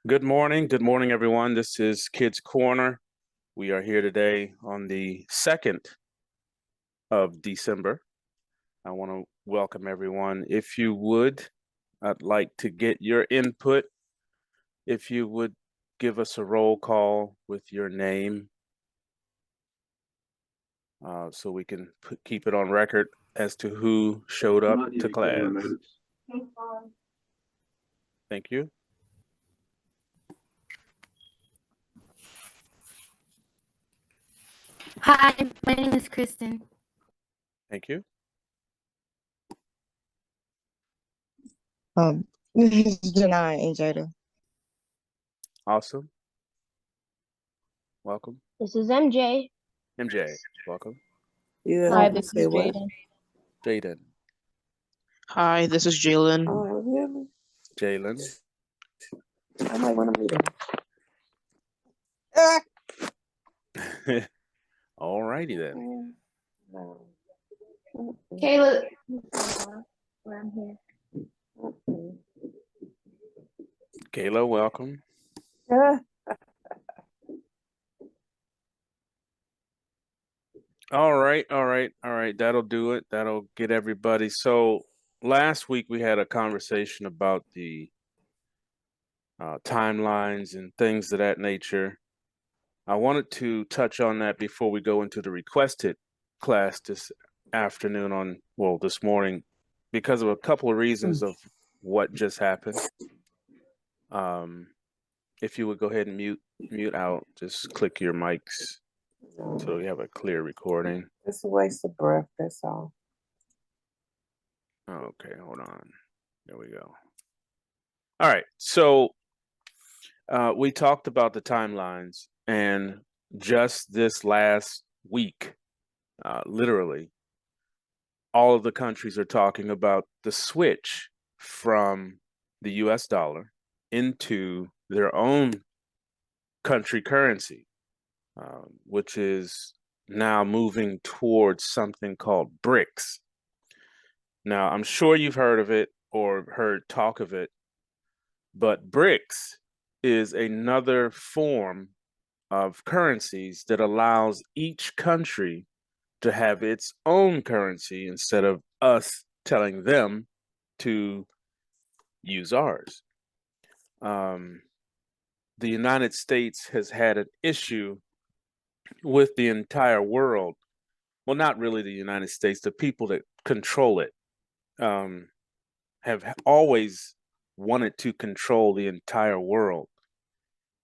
Good morning, everyone. This is Kids Corner. We are here today on the 2nd of December. I want to welcome everyone. If you would, I'd like to get your input. If you would give us a roll call with your name so we can keep it on record as to who showed up to class. Thank you. Hi, my name is Kristen. Thank you. This is Janai and Jada. Awesome. Welcome. This is MJ. MJ, welcome. Hi, this is Jaden. Jaden. Hi, this is Jalen. Oh, really? Jalen. I might want to meet him. All righty then. Kayla. I'm here. Kayla, welcome. All right. That'll do it. That'll get everybody. So last week we had a conversation about the timelines and things of that nature. I wanted to touch on that before we go into the requested class this morning, because of a couple of reasons of what just happened. If you would go ahead and mute out, just click your mics so we have a clear recording. It's a waste of breath, that's all. Okay, hold on. There we go. All right, so we talked about the timelines, and just this last week, literally, all of the countries are talking about the switch from the US dollar into their own country currency, which is now moving towards something called BRICS. Now, I'm sure you've heard of it or heard talk of it, but BRICS is another form of currencies that allows each country to have its own currency instead of us telling them to use ours. The United States has had an issue with the entire world. Well, not really the United States, the people that control it have always wanted to control the entire world.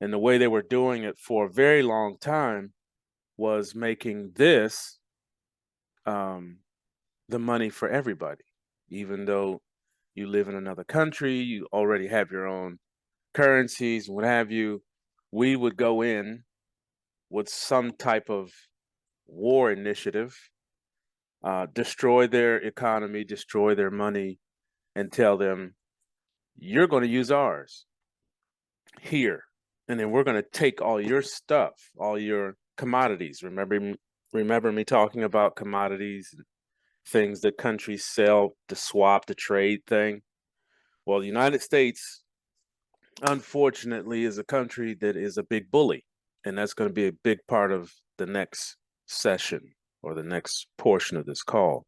And the way they were doing it for a very long time was making this the money for everybody. Even though you live in another country, you already have your own currencies, what have you, we would go in with some type of war initiative, destroy their economy, destroy their money, and tell them, you're going to use ours here. And then we're going to take all your stuff, all your commodities. Remember me talking about commodities, things that countries sell, the swap, the trade thing? Well, the United States, unfortunately, is a country that is a big bully. And that's going to be a big part of the next session or the next portion of this call.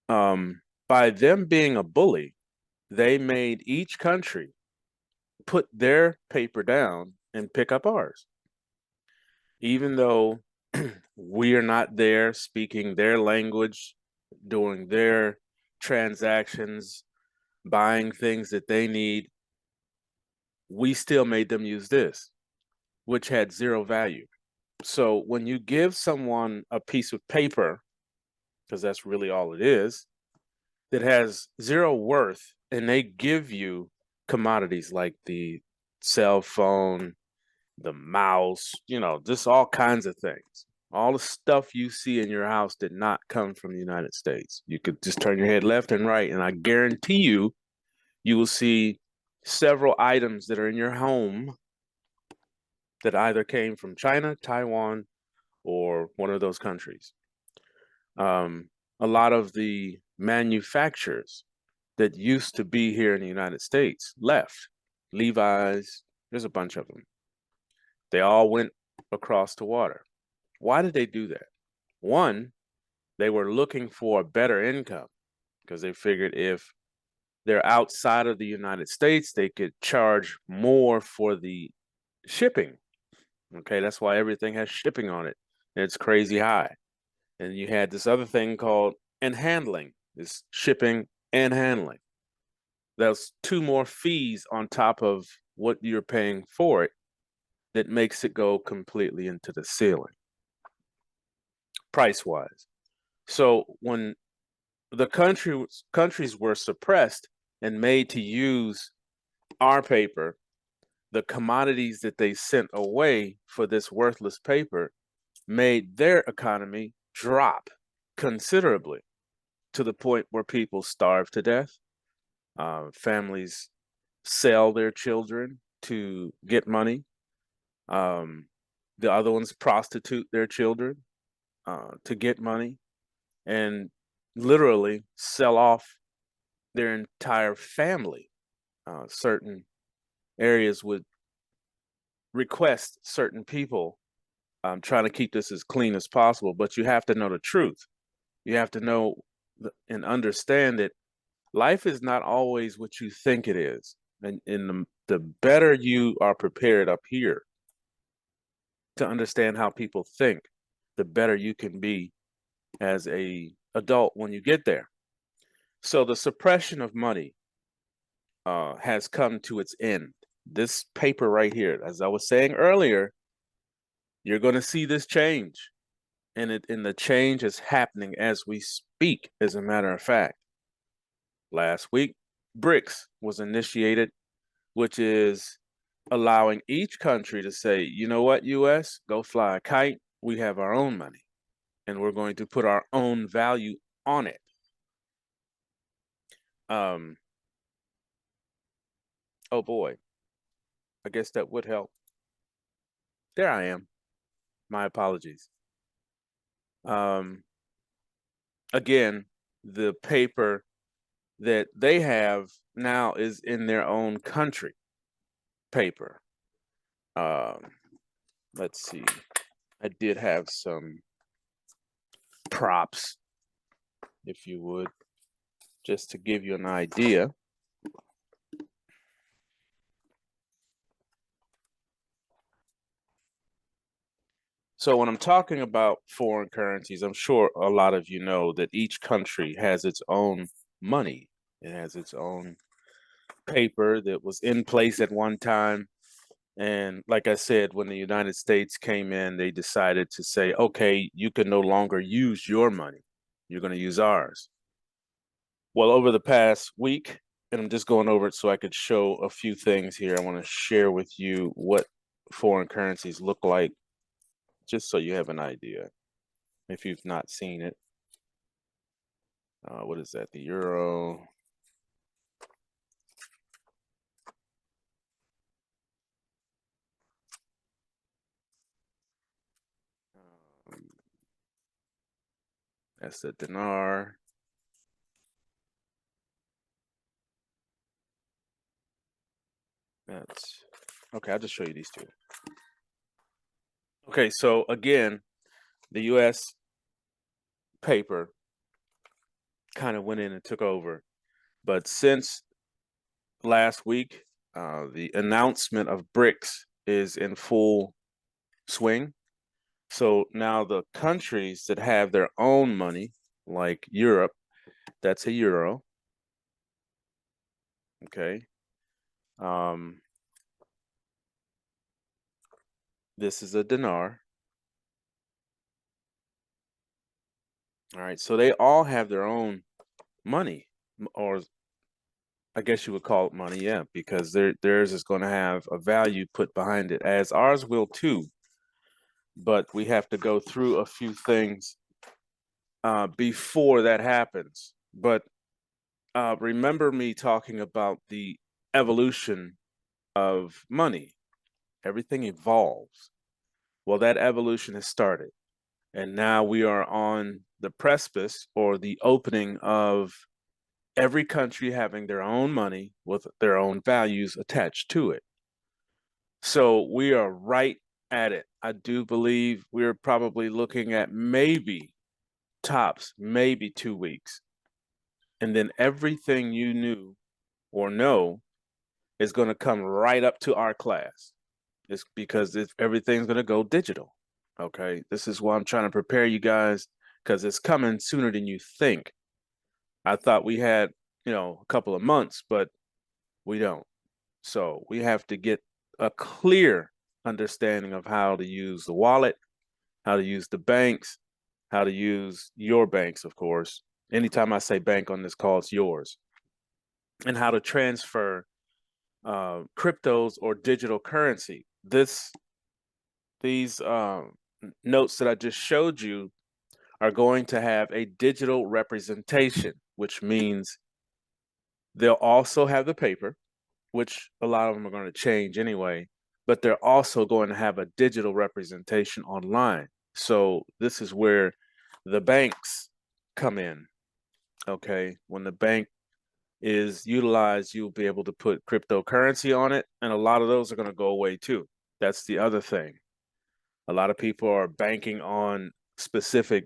By them being a bully, they made each country put their paper down and pick up ours. Even though we are not there speaking their language, doing their transactions, buying things that they need, we still made them use this, which had zero value. So when you give someone a piece of paper, because that's really all it is, that has zero worth, and they give you commodities like the cell phone, the mouse, just all kinds of things. All the stuff you see in your house did not come from the United States. You could just turn your head left and right, and I guarantee you, you will see several items that are in your home that either came from China, Taiwan, or one of those countries. A lot of the manufacturers that used to be here in the United States left. Levi's, there's a bunch of them. They all went across the water. Why did they do that? One, they were looking for a better income because they figured if they're outside of the United States, they could charge more for the shipping. Okay, that's why everything has shipping on it. And it's crazy high. And you had this other thing called handling, this shipping and handling. There's two more fees on top of what you're paying for it that makes it go completely into the ceiling, price wise. So when the countries were suppressed and made to use our paper, the commodities that they sent away for this worthless paper made their economy drop considerably to the point where people starve to death. Families sell their children to get money. The other ones prostitute their children to get money and literally sell off their entire family. Certain areas would request certain people. I'm trying to keep this as clean as possible, but you have to know the truth. You have to know and understand that life is not always what you think it is. And the better you are prepared up here to understand how people think, the better you can be as a adult when you get there. So the suppression of money has come to its end. This paper right here, as I was saying earlier, you're going to see this change, and the change is happening as we speak. As a matter of fact, last week, BRICS was initiated, which is allowing each country to say, you know what, U.S., go fly a kite. We have our own money, and we're going to put our own value on it. Oh boy, I guess that would help. There I am. My apologies. Again, the paper that they have now is in their own country paper. Let's see. I did have some props, if you would, just to give you an idea. So when I'm talking about foreign currencies, I'm sure a lot of you know that each country has its own money. It has its own paper that was in place at one time. And like I said, when the United States came in, they decided to say, okay, you can no longer use your money. You're going to use ours. Well, over the past week, and I'm just going over it so I could show a few things here. I want to share with you what foreign currencies look like, just so you have an idea if you've not seen it. What is that? The euro. That's the dinar. That's okay. I'll just show you these two. Okay, so again, the US paper kind of went in and took over. But since last week, the announcement of BRICS is in full swing. So now the countries that have their own money, like Europe, that's a euro. Okay. This is a dinar. All right, so they all have their own money, or I guess you would call it money, yeah, because theirs is going to have a value put behind it, as ours will too. But we have to go through a few things before that happens. But remember me talking about the evolution of money. Everything evolves. Well, that evolution has started. And now we are on the precipice or the opening of every country having their own money with their own values attached to it. So we are right at it. I do believe we're probably looking at maybe tops, maybe 2 weeks. And then everything you knew or know is going to come right up to our class. It's because everything's going to go digital. Okay. This is why I'm trying to prepare you guys, because it's coming sooner than you think. I thought we had, a couple of months, but we don't. So we have to get a clear understanding of how to use the wallet, how to use the banks, how to use your banks, of course. Anytime I say bank on this call, it's yours. And how to transfer cryptos or digital currency. These notes that I just showed you are going to have a digital representation, which means they'll also have the paper, which a lot of them are going to change anyway, but they're also going to have a digital representation online. So this is where the banks come in. Okay. When the bank is utilized, you'll be able to put cryptocurrency on it. And a lot of those are going to go away too. That's the other thing. A lot of people are banking on specific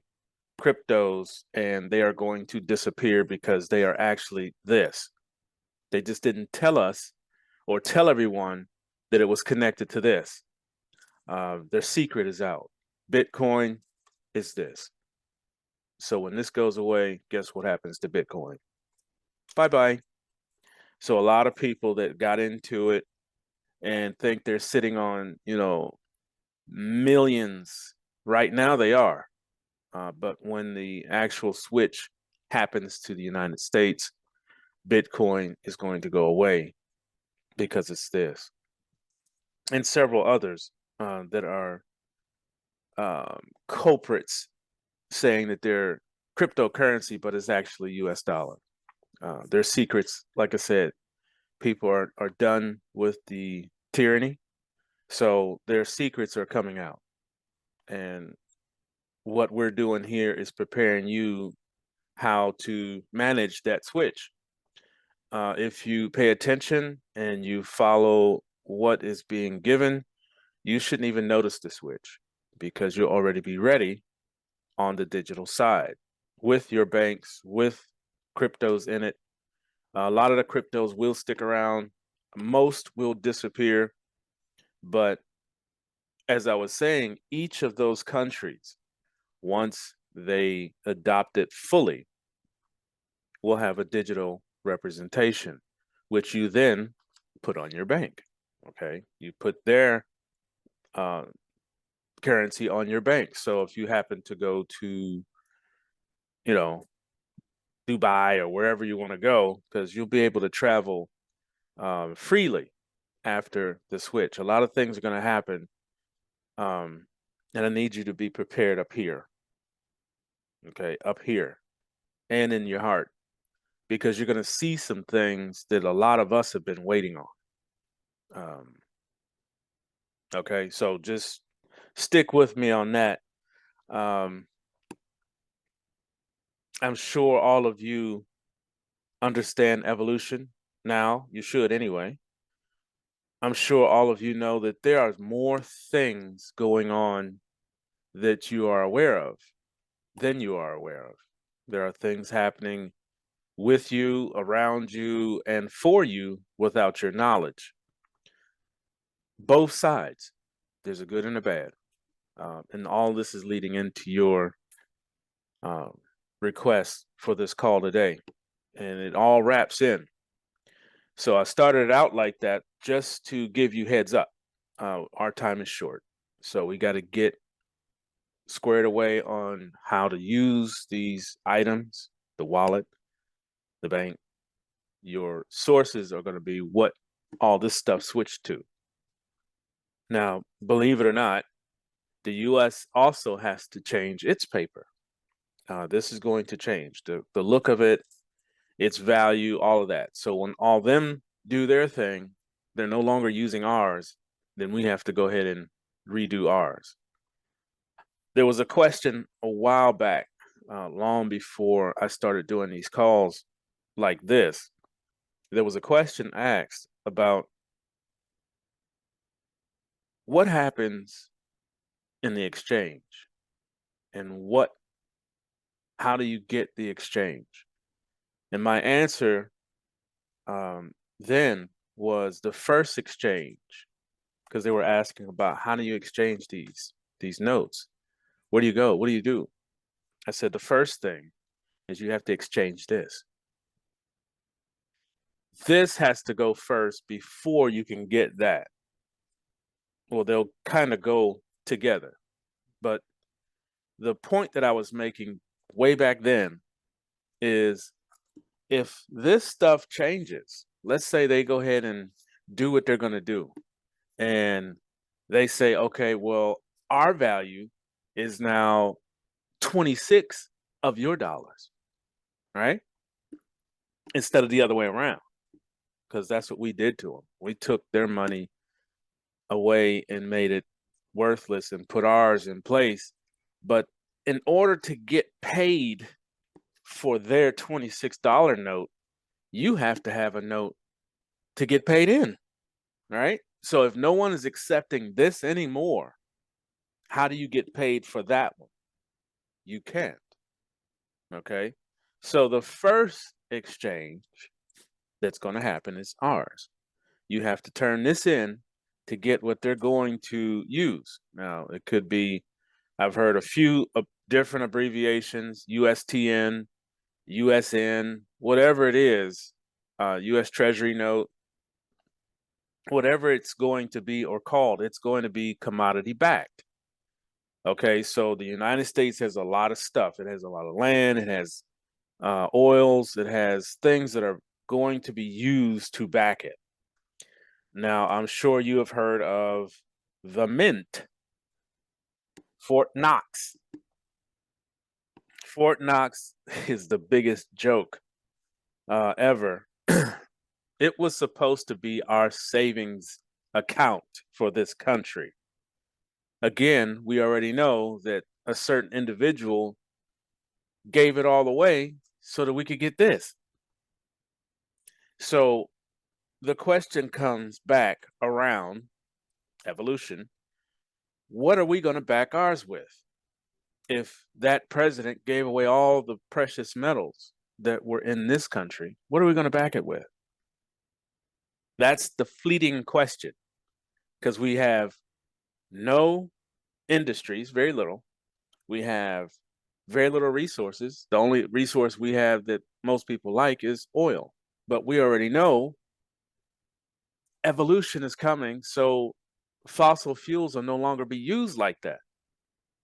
cryptos and they are going to disappear because they are actually this. They just didn't tell us or tell everyone that it was connected to this. Their secret is out. Bitcoin is this. So when this goes away, guess what happens to Bitcoin? Bye-bye. So a lot of people that got into it and think they're sitting on, millions right now, they are. But when the actual switch happens to the United States, Bitcoin is going to go away because it's this. And several others that are culprits saying that they're cryptocurrency, but it's actually US dollar. Their secrets, like I said, people are done with the tyranny. So their secrets are coming out. And what we're doing here is preparing you how to manage that switch. If you pay attention and you follow what is being given, you shouldn't even notice the switch because you'll already be ready on the digital side with your banks, with cryptos in it. A lot of the cryptos will stick around. Most will disappear. But as I was saying, each of those countries, once they adopt it fully, will have a digital representation, which you then put on your bank. Okay. You put their currency on your bank. So if you happen to go to, Dubai or wherever you want to go, because you'll be able to travel freely after the switch. A lot of things are going to happen. And I need you to be prepared up here. Okay, up here and in your heart, because you're going to see some things that a lot of us have been waiting on. Okay, so just stick with me on that. I'm sure all of you understand evolution now. You should anyway. I'm sure all of you know that there are more things going on that you are aware of than you are aware of. There are things happening with you, around you, and for you without your knowledge. Both sides. There's a good and a bad. And all this is leading into your request for this call today. And it all wraps in. So I started it out like that just to give you heads up. Our time is short. So we got to get squared away on how to use these items, the wallet, the bank. Your sources are going to be what all this stuff switched to. Now, believe it or not, the US also has to change its paper. This is going to change the look of it, its value, all of that. So when all them do their thing, they're no longer using ours, then we have to go ahead and redo ours. There was a question a while back, long before I started doing these calls, like this. There was a question asked about what happens in the exchange and how do you get the exchange? And my answer then was the first exchange, because they were asking about how do you exchange these notes? Where do you go? What do you do? I said the first thing is you have to exchange this. This has to go first before you can get that. Well, they'll kind of go together. But the point that I was making way back then is if this stuff changes, let's say they go ahead and do what they're going to do, and they say, okay, well, our value is now 26 of your dollars, right? Instead of the other way around, because that's what we did to them. We took their money away and made it worthless and put ours in place. But in order to get paid for their $26 note, you have to have a note to get paid in, right? So if no one is accepting this anymore, how do you get paid for that one? You can't. Okay. So the first exchange that's going to happen is ours. You have to turn this in to get what they're going to use. Now, it could be, I've heard a few different abbreviations, USTN, USN, whatever it is, US Treasury note, whatever it's going to be or called, it's going to be commodity backed. Okay, so the United States has a lot of stuff. It has a lot of land, it has oils, it has things that are going to be used to back it. Now, I'm sure you have heard of the Mint, Fort Knox. Fort Knox is the biggest joke ever. It was supposed to be our savings account for this country. Again, we already know that a certain individual gave it all away so that we could get this. So the question comes back around evolution. What are we going to back ours with? If that president gave away all the precious metals that were in this country, what are we going to back it with? That's the fleeting question, because we have no industries, very little. We have very little resources. The only resource we have that most people like is oil. But we already know evolution is coming, so fossil fuels will no longer be used like that.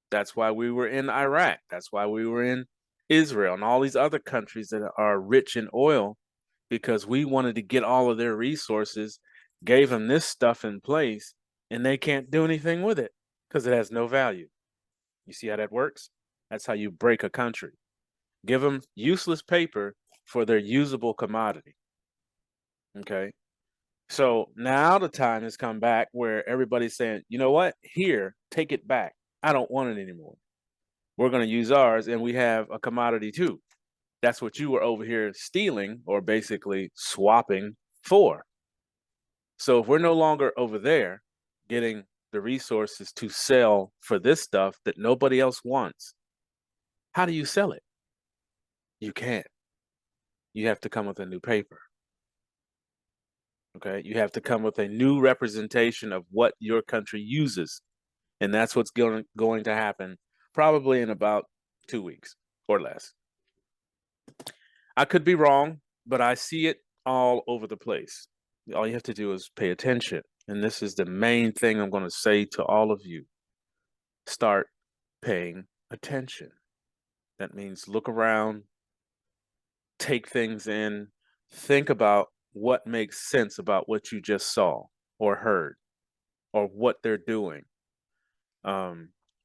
That's why we were in Iraq. That's why we were in Israel and all these other countries that are rich in oil, because we wanted to get all of their resources, gave them this stuff in place, and they can't do anything with it because it has no value. You see how that works? That's how you break a country. Give them useless paper for their usable commodity. Okay. So now the time has come back where everybody's saying, you know what? Here, take it back. I don't want it anymore. We're going to use ours, and we have a commodity too. That's what you were over here stealing or basically swapping for. So if we're no longer over there getting the resources to sell for this stuff that nobody else wants, how do you sell it? You can't. You have to come with a new paper. Okay, you have to come with a new representation of what your country uses. And that's what's going to happen probably in about 2 weeks or less. I could be wrong, but I see it all over the place. All you have to do is pay attention. And this is the main thing I'm going to say to all of you. Start paying attention. That means look around, take things in, think about what makes sense about what you just saw or heard or what they're doing.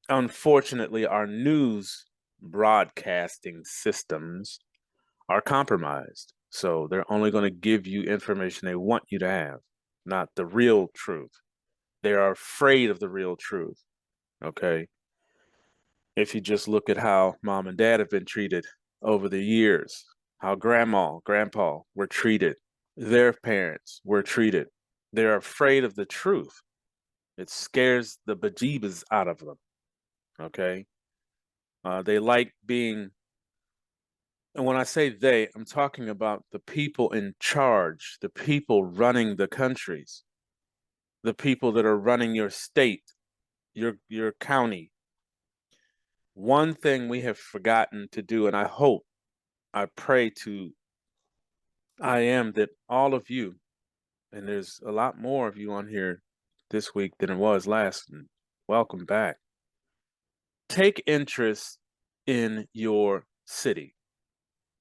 Unfortunately, our news broadcasting systems are compromised. So they're only going to give you information they want you to have, not the real truth. They are afraid of the real truth. Okay. If you just look at how mom and dad have been treated over the years, how grandma, grandpa were treated, their parents were treated. They're afraid of the truth. It scares the bejeebas out of them. Okay. They like being, and when I say they, I'm talking about the people in charge, the people running the countries, the people that are running your state, your county. One thing we have forgotten to do, and I pray to I am that all of you, and there's a lot more of you on here this week than it was last, and welcome back. Take interest in your city.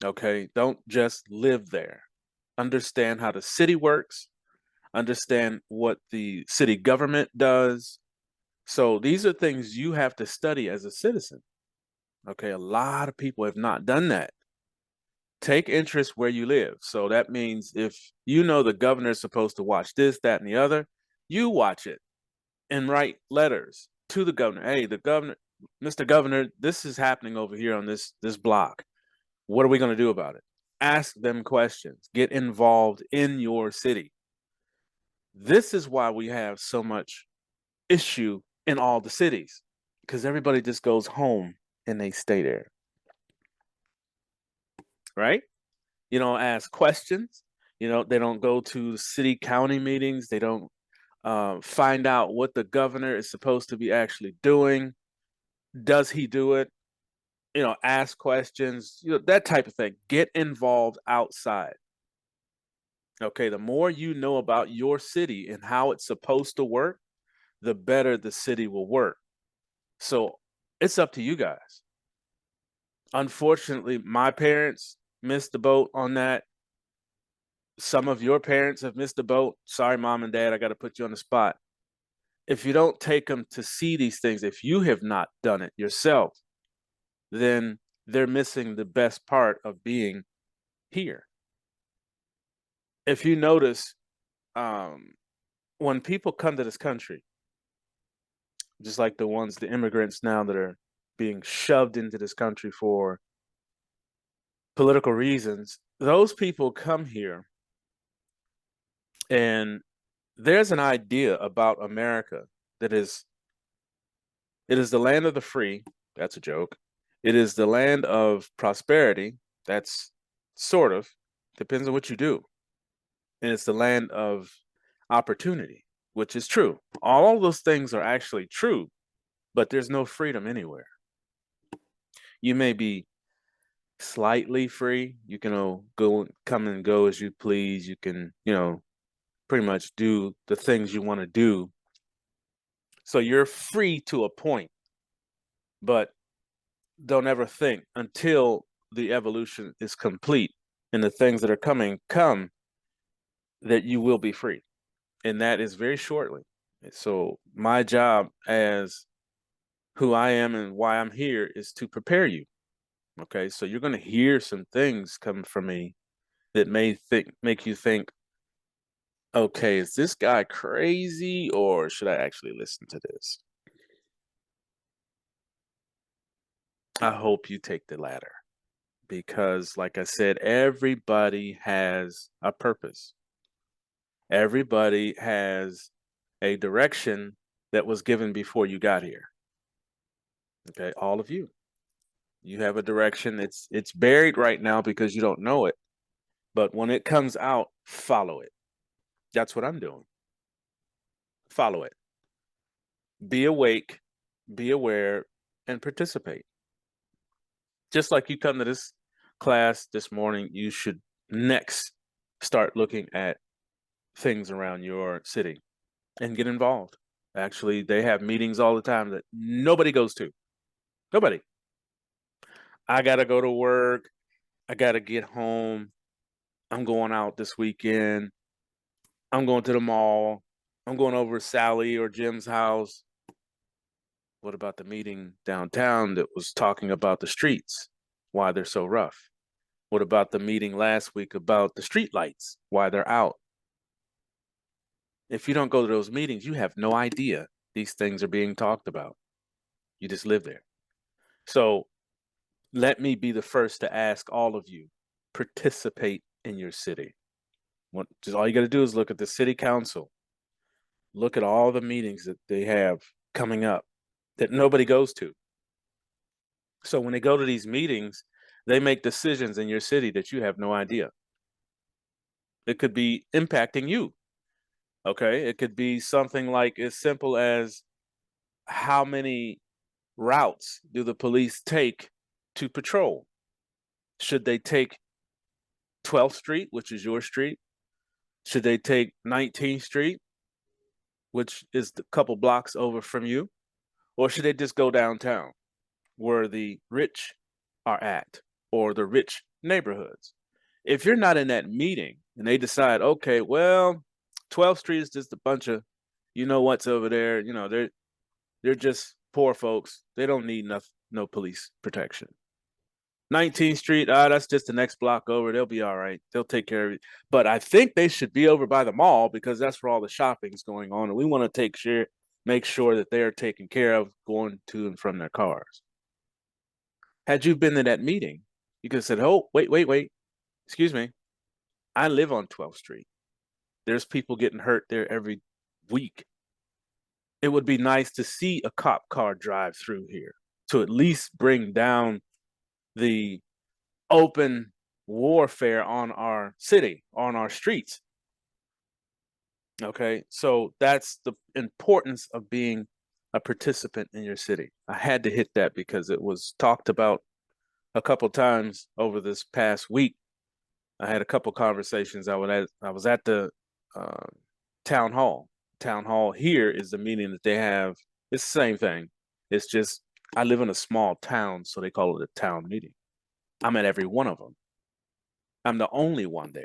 Okay, don't just live there. Understand how the city works, understand what the city government does. So these are things you have to study as a citizen. Okay, a lot of people have not done that. Take interest where you live. So that means if you know the governor is supposed to watch this, that, and the other, you watch it and write letters to the governor. Hey, the governor, Mr. Governor, this is happening over here on this block. What are we going to do about it? Ask them questions. Get involved in your city. This is why we have so much issue in all the cities, because everybody just goes home and they stay there. Right? You don't ask questions. You know, they don't go to city county meetings. They don't find out what the governor is supposed to be actually doing. Does he do it? You know, ask questions, you know, that type of thing. Get involved outside. Okay, the more you know about your city and how it's supposed to work, the better the city will work. So it's up to you guys. Unfortunately, my parents missed the boat on that. Some of your parents have missed the boat. Sorry, mom and dad, I got to put you on the spot. If you don't take them to see these things, if you have not done it yourself, then they're missing the best part of being here. If you notice, when people come to this country, just like the immigrants now that are being shoved into this country for political reasons, those people come here and there's an idea about America that it is the land of the free. That's a joke. It is the land of prosperity. That's sort of, depends on what you do. And it's the land of opportunity, which is true. All those things are actually true, but there's no freedom anywhere. You may be slightly free. You can come and go as you please. You can, pretty much do the things you want to do. So you're free to a point, but don't ever think until the evolution is complete and the things that are come that you will be free. And that is very shortly. So my job as who I am and why I'm here is to prepare you. Okay, so you're going to hear some things come from me that make you think, okay, is this guy crazy or should I actually listen to this? I hope you take the latter because, like I said, everybody has a purpose. Everybody has a direction that was given before you got here. Okay, all of you. You have a direction. It's buried right now because you don't know it. But when it comes out, follow it. That's what I'm doing. Follow it. Be awake, be aware, and participate. Just like you come to this class this morning, you should next start looking at things around your city and get involved. Actually, they have meetings all the time that nobody goes to. Nobody. I got to go to work. I got to get home. I'm going out this weekend. I'm going to the mall. I'm going over to Sally or Jim's house. What about the meeting downtown that was talking about the streets, why they're so rough? What about the meeting last week about the street lights, why they're out? If you don't go to those meetings, you have no idea these things are being talked about. You just live there. So let me be the first to ask all of you, participate in your city. Just all you got to do is look at the city council. Look at all the meetings that they have coming up that nobody goes to. So when they go to these meetings, they make decisions in your city that you have no idea. It could be impacting you. Okay. It could be something like as simple as how many routes do the police take to patrol? Should they take 12th Street, which is your street? Should they take 19th Street, which is a couple blocks over from you? Or should they just go downtown where the rich are at, or the rich neighborhoods? If you're not in that meeting and they decide, okay, well, 12th Street is just a bunch of, you know what's over there, you know, they're just poor folks. They don't need no police protection. 19th Street, that's just the next block over. They'll be all right. They'll take care of it. But I think they should be over by the mall because that's where all the shopping's going on. And we want to make sure that they're taken care of going to and from their cars. Had you been to that meeting, you could have said, oh, wait. Excuse me. I live on 12th Street. There's people getting hurt there every week. It would be nice to see a cop car drive through here to at least bring down the open warfare on our city, on our streets. Okay, so that's the importance of being a participant in your city. I had to hit that because it was talked about a couple times over this past week. I had a couple conversations. I was at the town hall. Town hall here is the meeting that they have. It's the same thing. It's just I live in a small town, so they call it a town meeting. I'm at every one of them. I'm the only one there.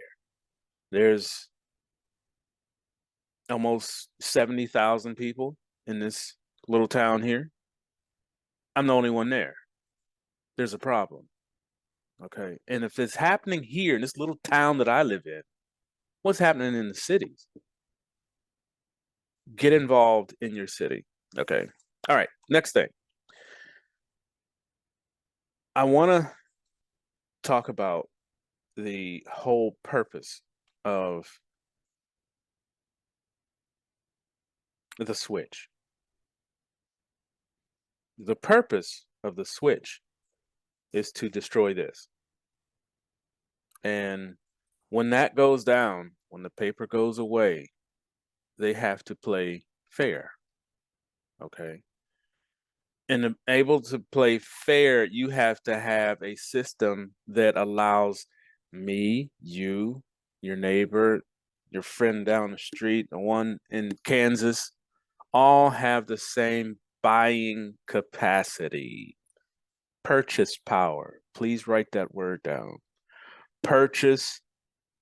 There's almost 70,000 people in this little town here. I'm the only one there. There's a problem. Okay. And if it's happening here in this little town that I live in, what's happening in the cities? Get involved in your city. Okay. All right. Next thing. I want to talk about the whole purpose of the switch. The purpose of the switch is to destroy this. And when that goes down, when the paper goes away, they have to play fair. Okay. And able to play fair, you have to have a system that allows me, you, your neighbor, your friend down the street, the one in Kansas, all have the same buying capacity. Purchase power. Please write that word down. Purchase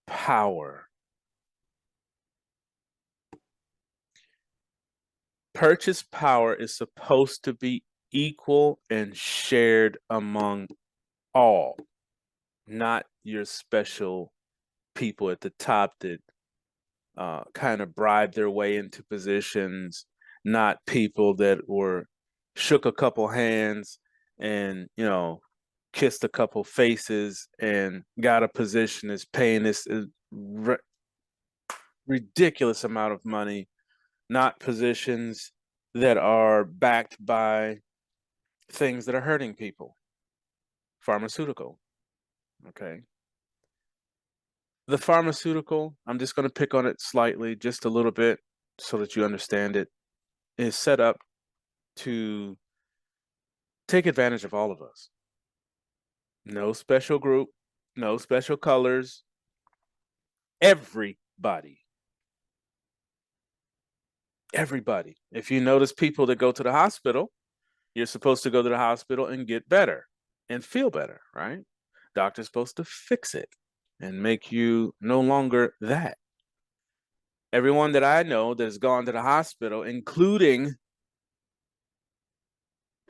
power. Purchase power is supposed to be equal and shared among all, not your special people at the top that kind of bribe their way into positions, not people that shook a couple hands and, kissed a couple faces and got a position, is paying this ridiculous amount of money, not positions that are backed by things that are hurting people. Pharmaceutical. Okay. The pharmaceutical, I'm just going to pick on it slightly, just a little bit, so that you understand it, is set up to take advantage of all of us. No special group, no special colors, everybody. Everybody. If you notice people that go to the hospital, you're supposed to go to the hospital and get better and feel better, right? Doctor's supposed to fix it and make you no longer that. Everyone that I know that has gone to the hospital, including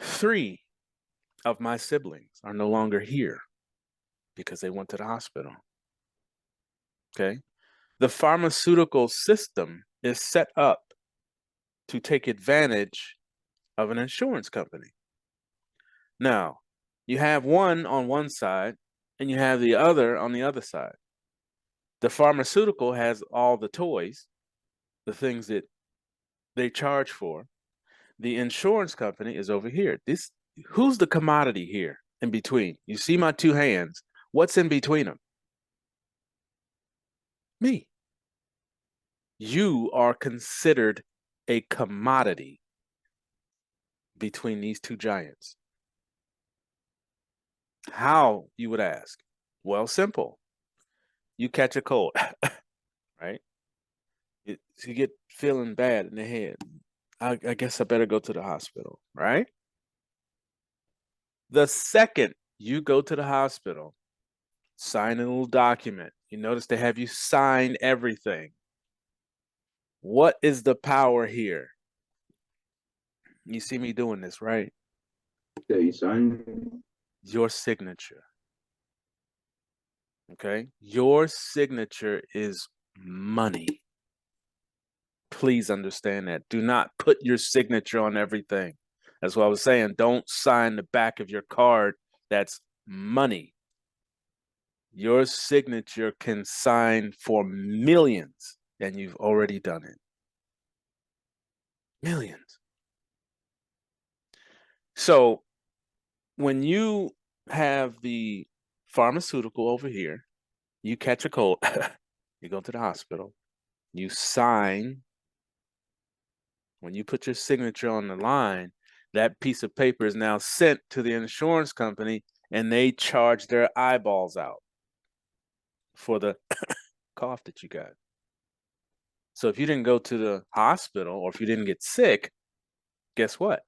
3 of my siblings, are no longer here because they went to the hospital. Okay. The pharmaceutical system is set up to take advantage of an insurance company. Now, you have one on one side and you have the other on the other side. The pharmaceutical has all the toys, the things that they charge for. The insurance company is over here. Who's the commodity here in between? You see my two hands. What's in between them? Me. You are considered a commodity between these two giants. How, you would ask? Well, simple. You catch a cold, right? You get feeling bad in the head. I guess I better go to the hospital, right? The second you go to the hospital, sign a little document. You notice they have you sign everything. What is the power here? You see me doing this, right? Yeah, you signed. Your signature. Okay? Your signature is money. Please understand that. Do not put your signature on everything. That's what I was saying. Don't sign the back of your card. That's money. Your signature can sign for millions, and you've already done it. Millions. So when you have the pharmaceutical over here, you catch a cold, you go to the hospital, you sign. When you put your signature on the line, that piece of paper is now sent to the insurance company, and they charge their eyeballs out for the cough that you got. So if you didn't go to the hospital, or if you didn't get sick, guess what?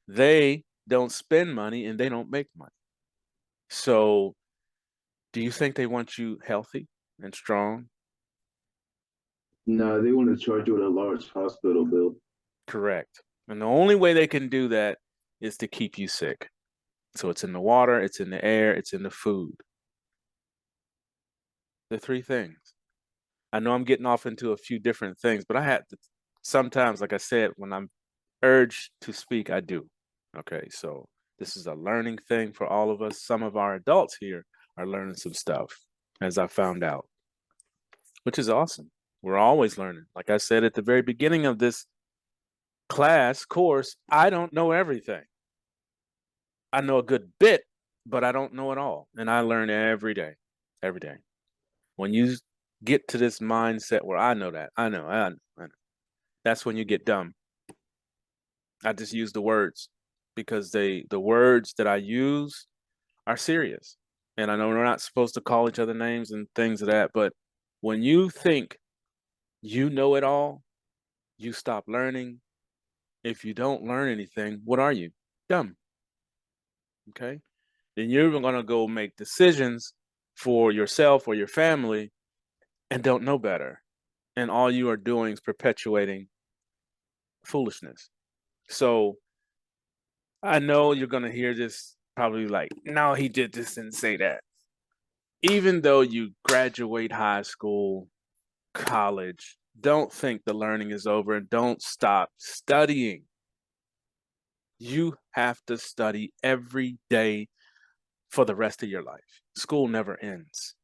They don't spend money and they don't make money. So do you think they want you healthy and strong? No, they want to charge you with a large hospital bill. Correct. And the only way they can do that is to keep you sick. So it's in the water, it's in the air, it's in the food. The three things. I know I'm getting off into a few different things, but I had to, sometimes, like I said, when I'm urged to speak, I do. Okay, so this is a learning thing for all of us. Some of our adults here are learning some stuff, as I found out, which is awesome. We're always learning. Like I said at the very beginning of this course, I don't know everything. I know a good bit, but I don't know it all. And I learn every day, every day. When you get to this mindset where I know that, I know. That's when you get dumb. I just use the words because the words that I use are serious. And I know we're not supposed to call each other names and things of that, but when you think you know it all, you stop learning. If you don't learn anything, what are you? Dumb. Okay? Then you're going to go make decisions for yourself or your family and don't know better. And all you are doing is perpetuating foolishness. So I know you're going to hear this probably like, no, he did this and say that. Even though you graduate high school, college, don't think the learning is over and don't stop studying. You have to study every day for the rest of your life. School never ends.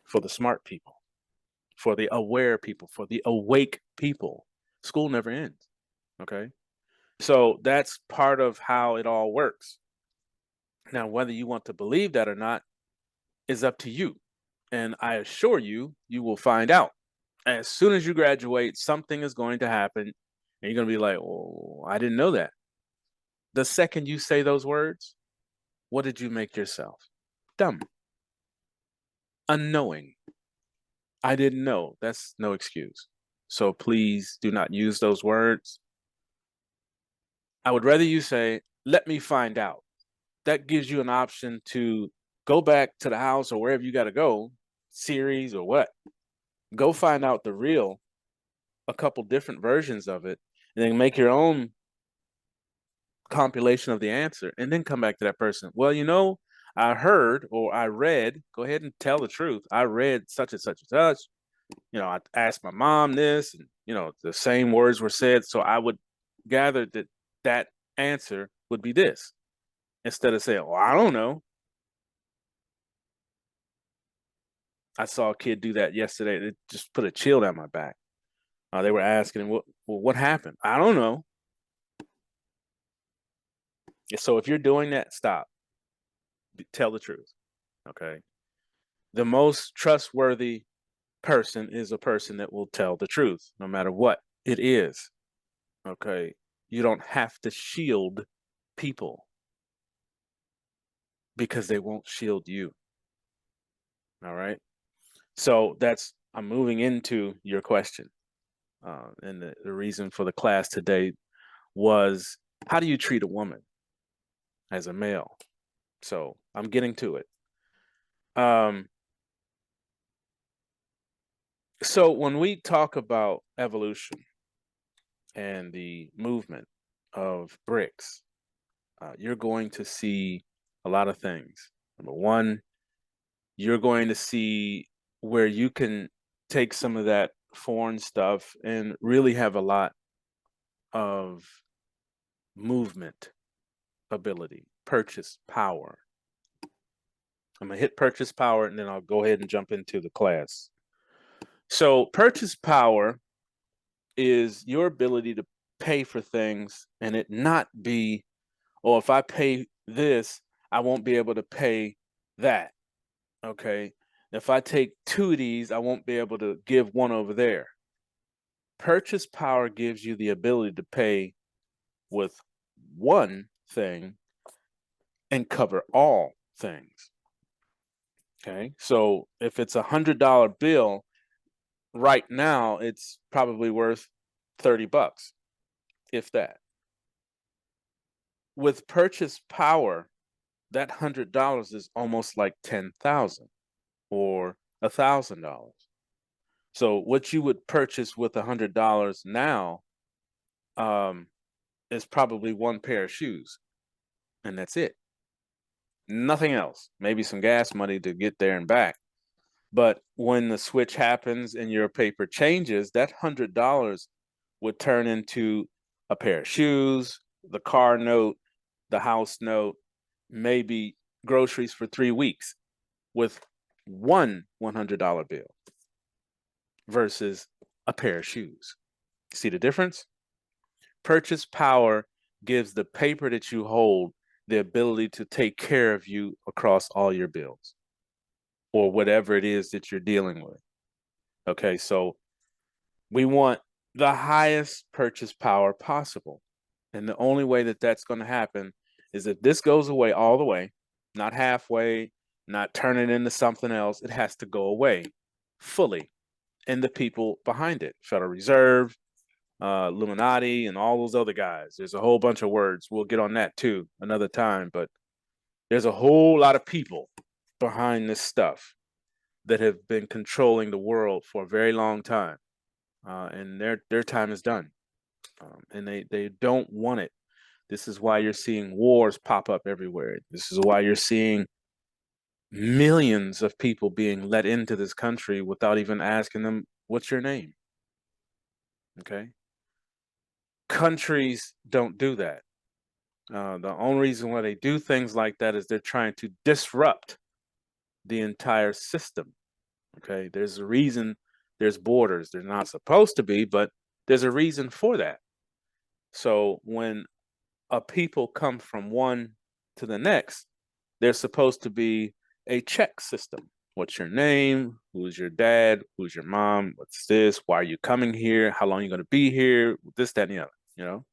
For the smart people, for the aware people, for the awake people, school never ends. Okay? So that's part of how it all works. Now, whether you want to believe that or not is up to you. And I assure you, you will find out. As soon as you graduate, something is going to happen, and you're going to be like, oh, I didn't know that. The second you say those words, what did you make yourself? Dumb. Unknowing. I didn't know. That's no excuse. So please do not use those words. I would rather you say, let me find out. That gives you an option to go back to the house or wherever you got to go, series or what. Go find out the real, a couple different versions of it, and then make your own compilation of the answer, and then come back to that person. Well, you know, I heard or I read, go ahead and tell the truth. I read such and such and such. You know, I asked my mom this, and, you know, the same words were said. So I would gather that that answer would be this, instead of saying, well, I don't know. I saw a kid do that yesterday. It just put a chill down my back. They were asking him, what happened? I don't know. So if you're doing that, stop. Tell the truth. Okay. The most trustworthy person is a person that will tell the truth, no matter what it is. Okay. You don't have to shield people because they won't shield you. All right. So I'm moving into your question. And the reason for the class today was, how do you treat a woman as a male? So I'm getting to it. So when we talk about evolution and the movement of bricks, you're going to see a lot of things. Number one, you're going to see where you can take some of that foreign stuff and really have a lot of movement ability, purchase power. I'm gonna hit purchase power and then I'll go ahead and jump into the class. So purchase power is your ability to pay for things and it not be, oh, if I pay this, I won't be able to pay that. Okay. If I take 2 of these, I won't be able to give one over there. Purchase power gives you the ability to pay with one thing and cover all things. Okay. So if it's $100 bill, right now it's probably worth $30, if that. With purchase power, that $100 is almost like 10,000 or $1,000. So what you would purchase with $100 now is probably one pair of shoes, and that's it. Nothing else. Maybe some gas money to get there and back. But when the switch happens and your paper changes, that $100 would turn into a pair of shoes, the car note, the house note, maybe groceries for 3 weeks with one $100 bill versus a pair of shoes. See the difference? Purchase power gives the paper that you hold the ability to take care of you across all your bills or whatever it is that you're dealing with. Okay, so we want the highest purchase power possible. And the only way that that's going to happen is if this goes away all the way, not halfway, not turn it into something else. It has to go away fully. And the people behind it, Federal Reserve, Illuminati, and all those other guys. There's a whole bunch of words. We'll get on that too another time. But there's a whole lot of people behind this stuff that have been controlling the world for a very long time. And their time is done. And they don't want it. This is why you're seeing wars pop up everywhere. This is why you're seeing millions of people being let into this country without even asking them, what's your name? Okay. Countries don't do that. The only reason why they do things like that is they're trying to disrupt the entire system. Okay. There's a reason there's borders. They're not supposed to be, but there's a reason for that. So when a people come from one to the next, there's supposed to be a check system. What's your name? Who's your dad? Who's your mom? What's this? Why are you coming here? How long are you going to be here? This, that, and the other, you know?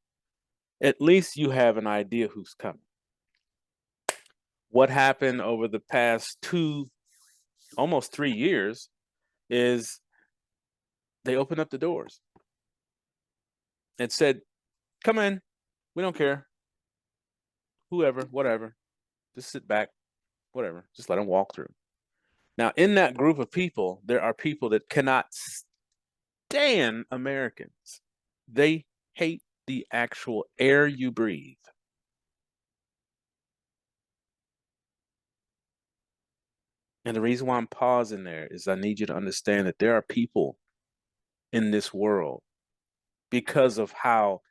At least you have an idea who's coming. What happened over the past almost 3 years is they opened up the doors and said, come in, we don't care. Whoever, whatever, just sit back, whatever, just let them walk through. Now, in that group of people, there are people that cannot stand Americans. They hate the actual air you breathe. And the reason why I'm pausing there is I need you to understand that there are people in this world, because of how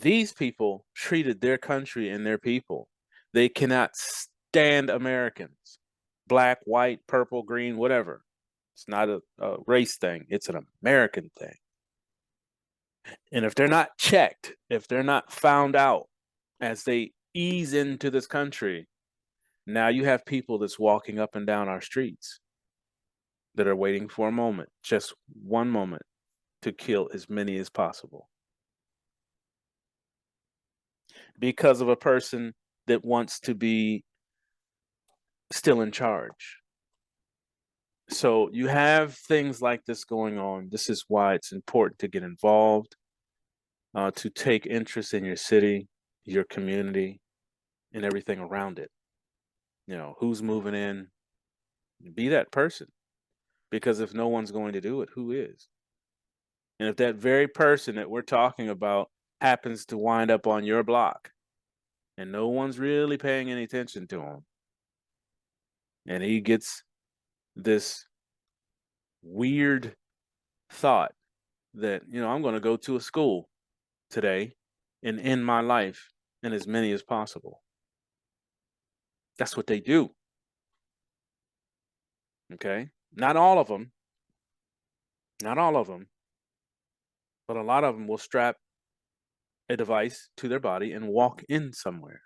these people treated their country and their people, they cannot stand Americans, black, white, purple, green, whatever. It's not a race thing. It's an American thing. And if they're not checked, if they're not found out as they ease into this country, now you have people that's walking up and down our streets that are waiting for a moment, just one moment, to kill as many as possible. Because of a person that wants to be still in charge. So you have things like this going on. This is why it's important to get involved, to take interest in your city, your community, and everything around it. You know, who's moving in? Be that person. Because if no one's going to do it, who is? And if that very person that we're talking about happens to wind up on your block and no one's really paying any attention to him, and he gets this weird thought that, you know, I'm going to go to a school today and end my life in as many as possible. That's what they do. Okay? Not all of them. Not all of them. But a lot of them will strap a device to their body and walk in somewhere.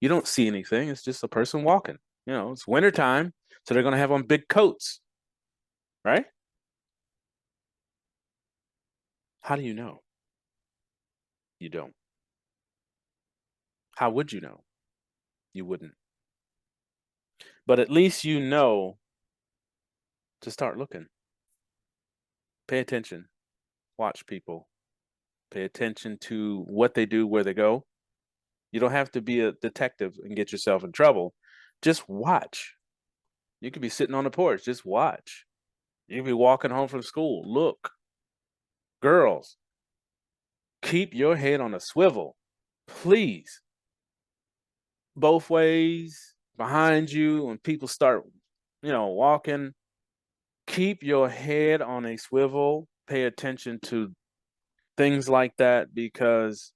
You don't see anything. It's just a person walking. You know, it's wintertime, so they're going to have on big coats. Right? How do you know? You don't. How would you know? You wouldn't. But at least you know to start looking. Pay attention. Watch people. Pay attention to what they do, where they go. You don't have to be a detective and get yourself in trouble. Just watch. You could be sitting on the porch. Just watch. You could be walking home from school. Look. Girls, keep your head on a swivel. Please. Both ways, behind you, when people start, you know, walking, keep your head on a swivel. Pay attention to things like that, because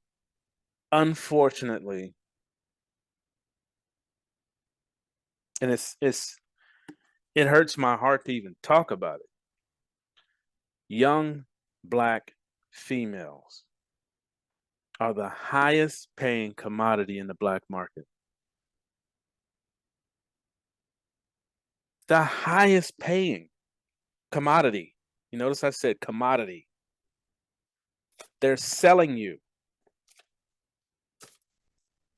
unfortunately, and it hurts my heart to even talk about it, young Black females are the highest paying commodity in the Black market. The highest paying commodity. You notice I said commodity. They're selling you.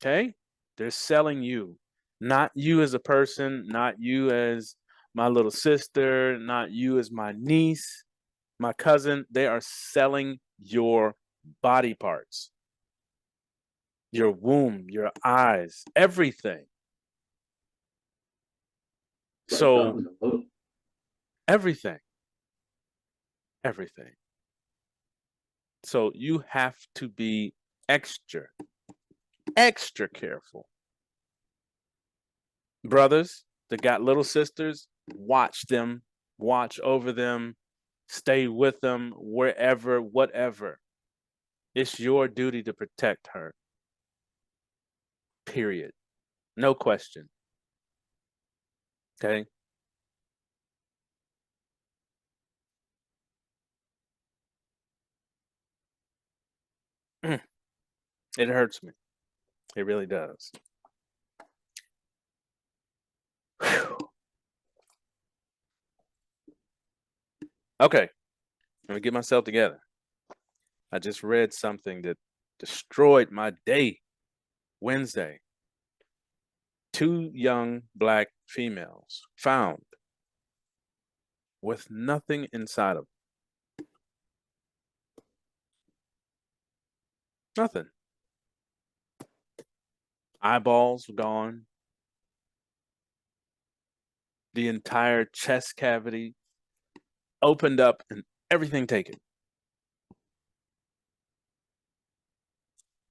Okay? They're selling you. Not you as a person, not you as my little sister, not you as my niece, my cousin. They are selling your body parts, your womb, your eyes, everything. So everything. So you have to be extra careful. Brothers that got little sisters, watch them, watch over them, stay with them wherever, whatever. It's your duty to protect her. Period. No question. Okay? It hurts me. It really does. Whew. Okay. Let me get myself together. I just read something that destroyed my day. Wednesday. 2 young Black females found with nothing inside of them. Nothing. Eyeballs gone. The entire chest cavity opened up and everything taken.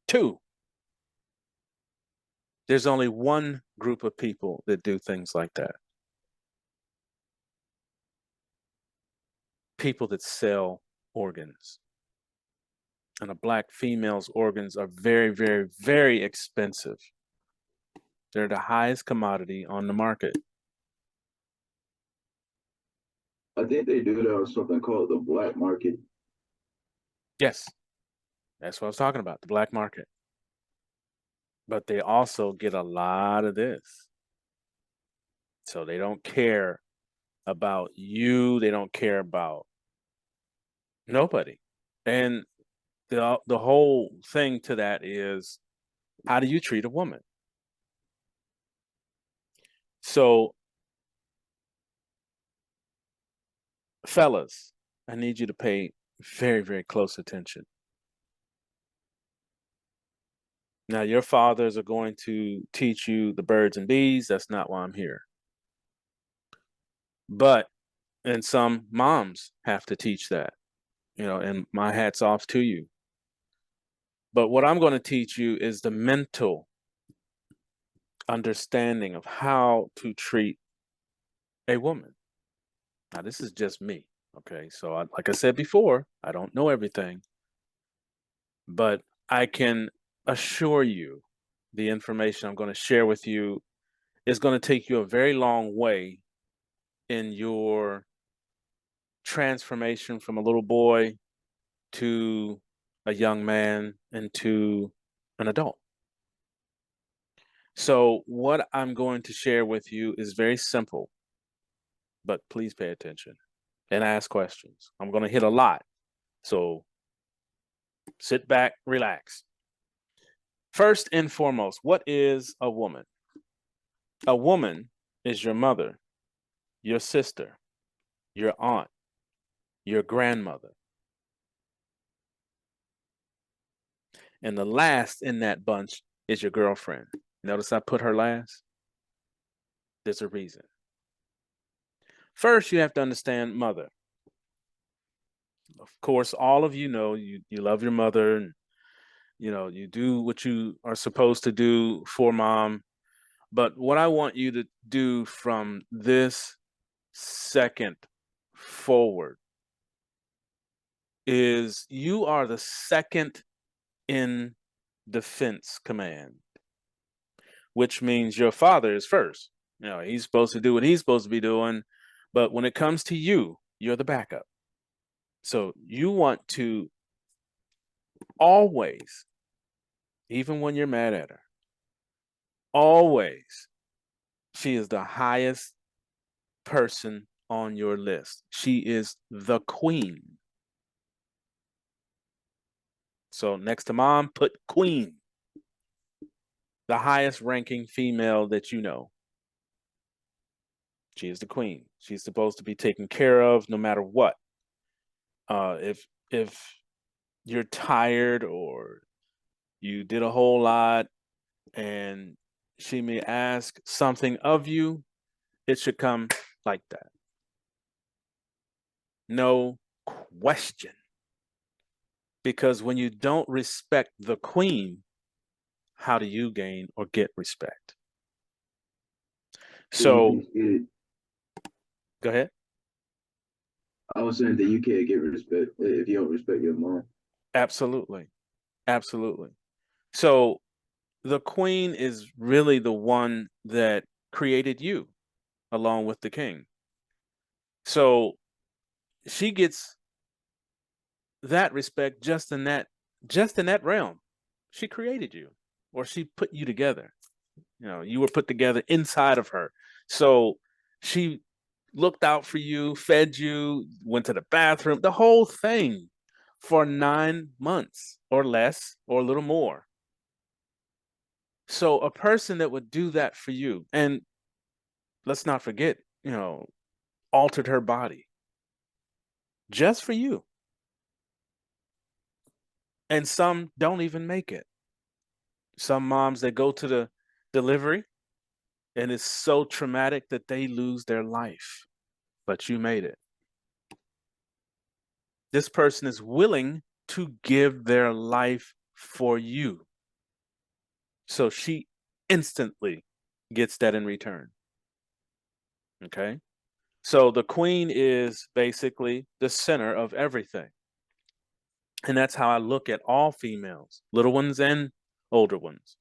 2. There's only one group of people that do things like that. People that sell organs. And a Black female's organs are very, very, very expensive. They're the highest commodity on the market. I think they do that on something called the black market. Yes, that's what I was talking about, the black market. But they also get a lot of this. So they don't care about you. They don't care about nobody. And the whole thing to that is, how do you treat a woman? So, fellas, I need you to pay very, very close attention. Now, your fathers are going to teach you the birds and bees. That's not why I'm here. But, and some moms have to teach that, and my hat's off to you. But what I'm going to teach you is the mental understanding of how to treat a woman. Now, this is just me. Okay. So, like I said before, I don't know everything, but I can assure you the information I'm going to share with you is going to take you a very long way in your transformation from a little boy to a young man and to an adult. So, what I'm going to share with you is very simple, but please pay attention and ask questions. I'm going to hit a lot. So, sit back, relax. First and foremost, what is a woman? A woman is your mother, your sister, your aunt, your grandmother. And the last in that bunch is your girlfriend. Notice I put her last? There's a reason. First, you have to understand mother. Of course, all of you know you love your mother, and you do what you are supposed to do for mom. But what I want you to do from this second forward is you are the second in defense command, which means your father is first. He's supposed to do what he's supposed to be doing, but when it comes to you, you're the backup. So you want to always, even when you're mad at her, always, she is the highest person on your list. She is the queen. So next to mom, put queen. The highest ranking female that you know. She is the queen. She's supposed to be taken care of no matter what. If you're tired or you did a whole lot and she may ask something of you, it should come like that. No question. Because when you don't respect the queen, how do you gain or get respect? So, go ahead. I was saying that you can't get respect if you don't respect your mom. Absolutely. Absolutely. So the queen is really the one that created you along with the king. So she gets that respect just in that realm. She created you, or she put you together. You were put together inside of her. So she looked out for you, fed you, went to the bathroom, the whole thing for 9 months or less or a little more. So a person that would do that for you, and let's not forget, altered her body just for you. And some don't even make it. Some moms, they go to the delivery and it's so traumatic that they lose their life. But you made it. This person is willing to give their life for you. So she instantly gets that in return. Okay? So the queen is basically the center of everything. And that's how I look at all females, little ones and older ones.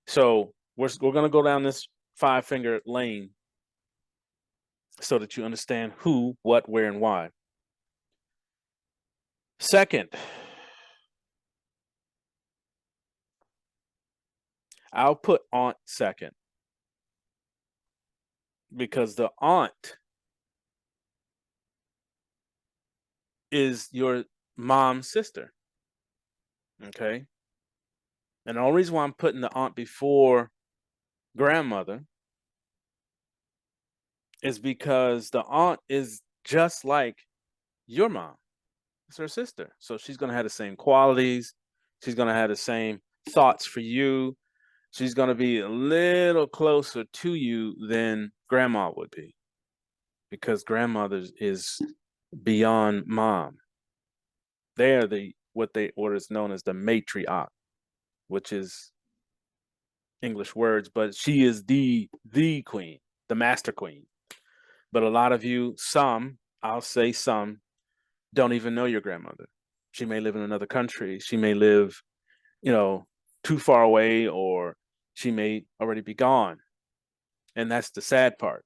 So we're going to go down this 5-finger lane. so that you understand who, what, where, and why. Second, I'll put aunt second because the aunt is your mom's sister. Okay. And the only reason why I'm putting the aunt before grandmother is because the aunt is just like your mom. It's her sister. So she's going to have the same qualities. She's going to have the same thoughts for you. She's going to be a little closer to you than grandma would be because grandmother is beyond mom. They're what is known as the matriarch, which is English words, but she is the queen, the master queen. But a lot of you, some, I'll say some, don't even know your grandmother. She may live in another country. She may live, too far away, or she may already be gone. And that's the sad part.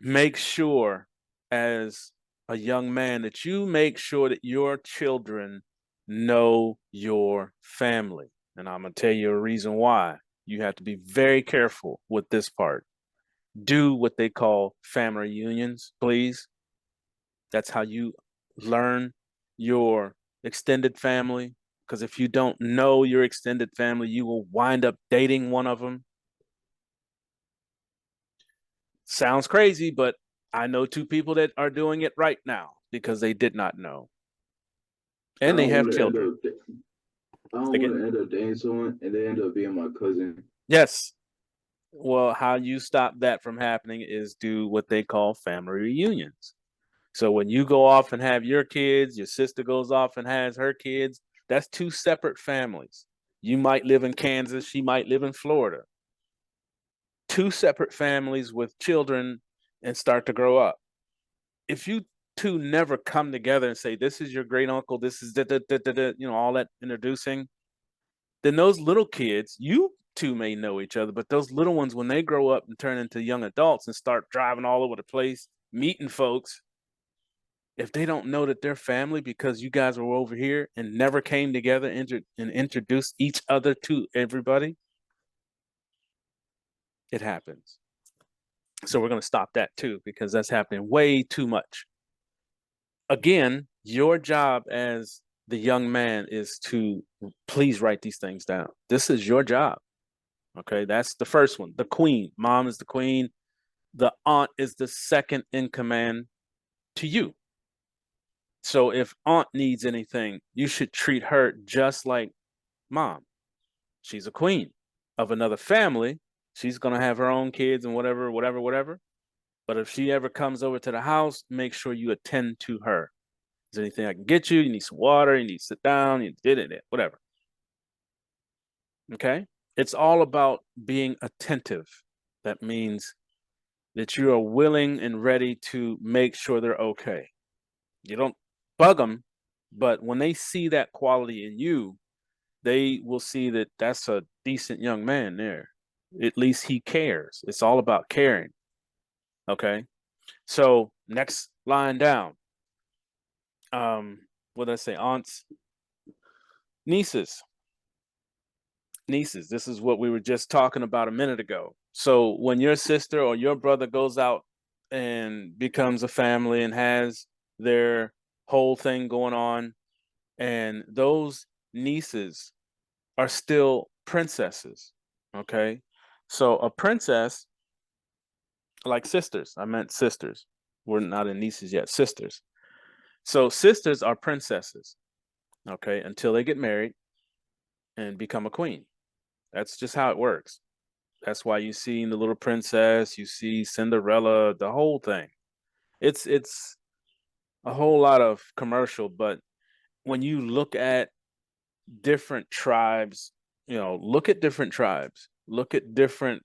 Make sure as a young man that you make sure that your children know your family. And I'm going to tell you a reason why. You have to be very careful with this part. Do what they call family reunions, please. That's how you learn your extended family. Because if you don't know your extended family, you will wind up dating one of them. Sounds crazy, but I know two people that are doing it right now because they did not know. And they have children. I don't want to end up dating someone and they end up being my cousin. Yes. Well, how you stop that from happening is do what they call family reunions. So when you go off and have your kids, your sister goes off and has her kids, that's two separate families. You might live in Kansas, she might live in Florida. Two separate families with children and start to grow up. If you two never come together and say, this is your great uncle, this is all that introducing, then those little kids, you two may know each other, but those little ones, when they grow up and turn into young adults and start driving all over the place, meeting folks, if they don't know that they're family because you guys were over here and never came together and introduced each other to everybody, it happens. So we're going to stop that too, because that's happening way too much. Again, your job as the young man is to please write these things down. This is your job. Okay, that's the first one. The queen. Mom is the queen. The aunt is the second in command to you. So if aunt needs anything, you should treat her just like mom. She's a queen of another family. She's going to have her own kids and whatever. But if she ever comes over to the house, make sure you attend to her. Is there anything I can get you? You need some water. You need to sit down. You did it, whatever. Okay? It's all about being attentive. That means that you are willing and ready to make sure they're okay. You don't bug them, but when they see that quality in you, they will see that that's a decent young man there. At least he cares. It's all about caring. Okay? So next line down. What did I say? Aunts, nieces. Nieces. This is what we were just talking about a minute ago. So when your sister or your brother goes out and becomes a family and has their whole thing going on, and those nieces are still princesses. Okay. So a princess, like sisters, I meant sisters. We're not in nieces yet, sisters. So sisters are princesses, okay, until they get married and become a queen. That's just how it works. That's why you see the Little Princess, you see Cinderella, the whole thing. It's a whole lot of commercial, but when you look at different tribes, look at different tribes, look at different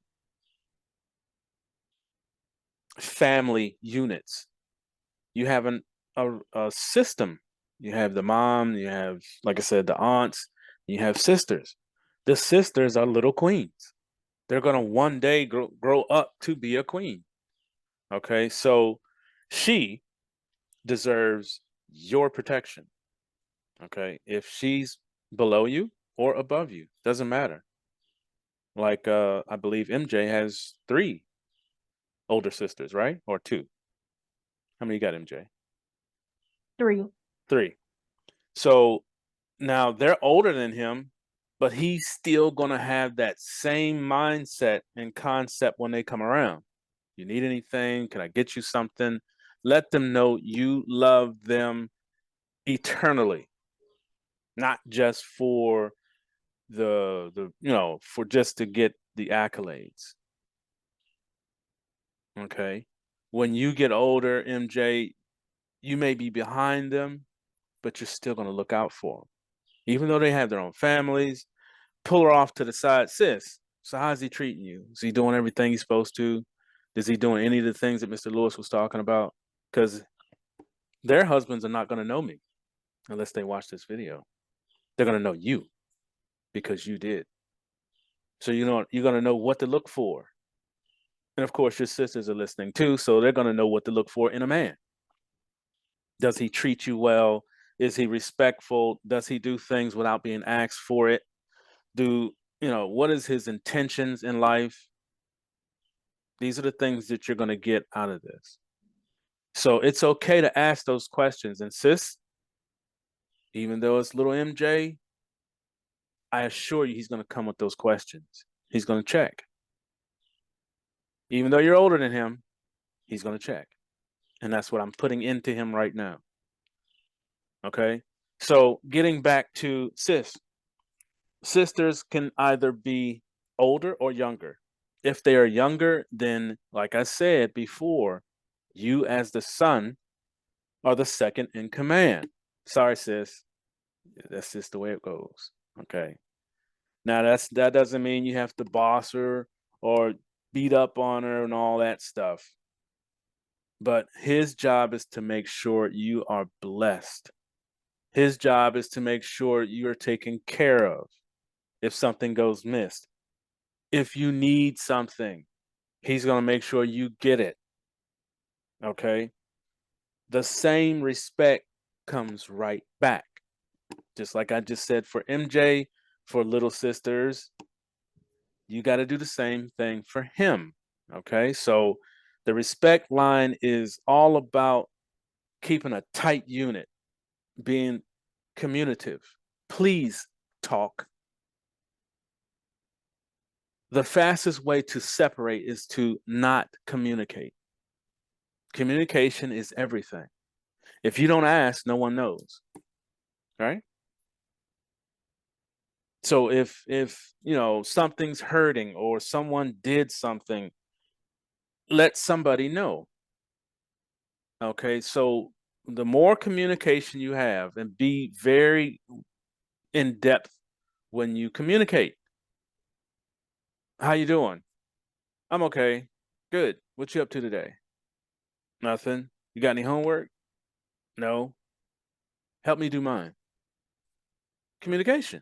family units. You have a system. You have the mom, you have, like I said, the aunts, you have sisters. The sisters are little queens. They're going to one day grow up to be a queen. Okay, so she deserves your protection. Okay, if she's below you or above you, doesn't matter. Like I believe MJ has 3 older sisters, right? Or 2. How many you got, MJ? 3. 3. So now they're older than him, but he's still going to have that same mindset and concept when they come around. You need anything? Can I get you something? Let them know you love them eternally, not just for the for just to get the accolades. Okay. When you get older, MJ, you may be behind them, but you're still going to look out for them. Even though they have their own families, pull her off to the side. Sis, so how's he treating you? Is he doing everything he's supposed to? Is he doing any of the things that Mr. Lewis was talking about? Because their husbands are not going to know me unless they watch this video. They're going to know you because you did. So you're going to know what to look for. And of course, your sisters are listening too, so they're going to know what to look for in a man. Does he treat you well? Is he respectful? Does he do things without being asked for it? What is his intentions in life? These are the things that you're going to get out of this. So it's okay to ask those questions. And sis, even though it's little MJ, I assure you he's going to come with those questions. He's going to check. Even though you're older than him, he's going to check. And that's what I'm putting into him right now. Okay? So getting back to sis, sisters can either be older or younger. If they are younger, then, like I said before, you as the son are the second in command. Sorry, sis. That's just the way it goes. Okay. Now that doesn't mean you have to boss her or beat up on her and all that stuff. But his job is to make sure you are blessed. His job is to make sure you're taken care of if something goes missed. If you need something, he's going to make sure you get it. Okay? The same respect comes right back. Just like I just said for MJ, for little sisters, you got to do the same thing for him. Okay? So the respect line is all about keeping a tight unit, being communicative. Please talk. The fastest way to separate is to not communicate. Communication is everything. If you don't ask, no one knows. Right? So if something's hurting or someone did something, let somebody know. Okay? So the more communication you have, and be very in depth when you communicate. How you doing? I'm okay. Good. What you up to today? Nothing. You got any homework? No. Help me do mine. Communication.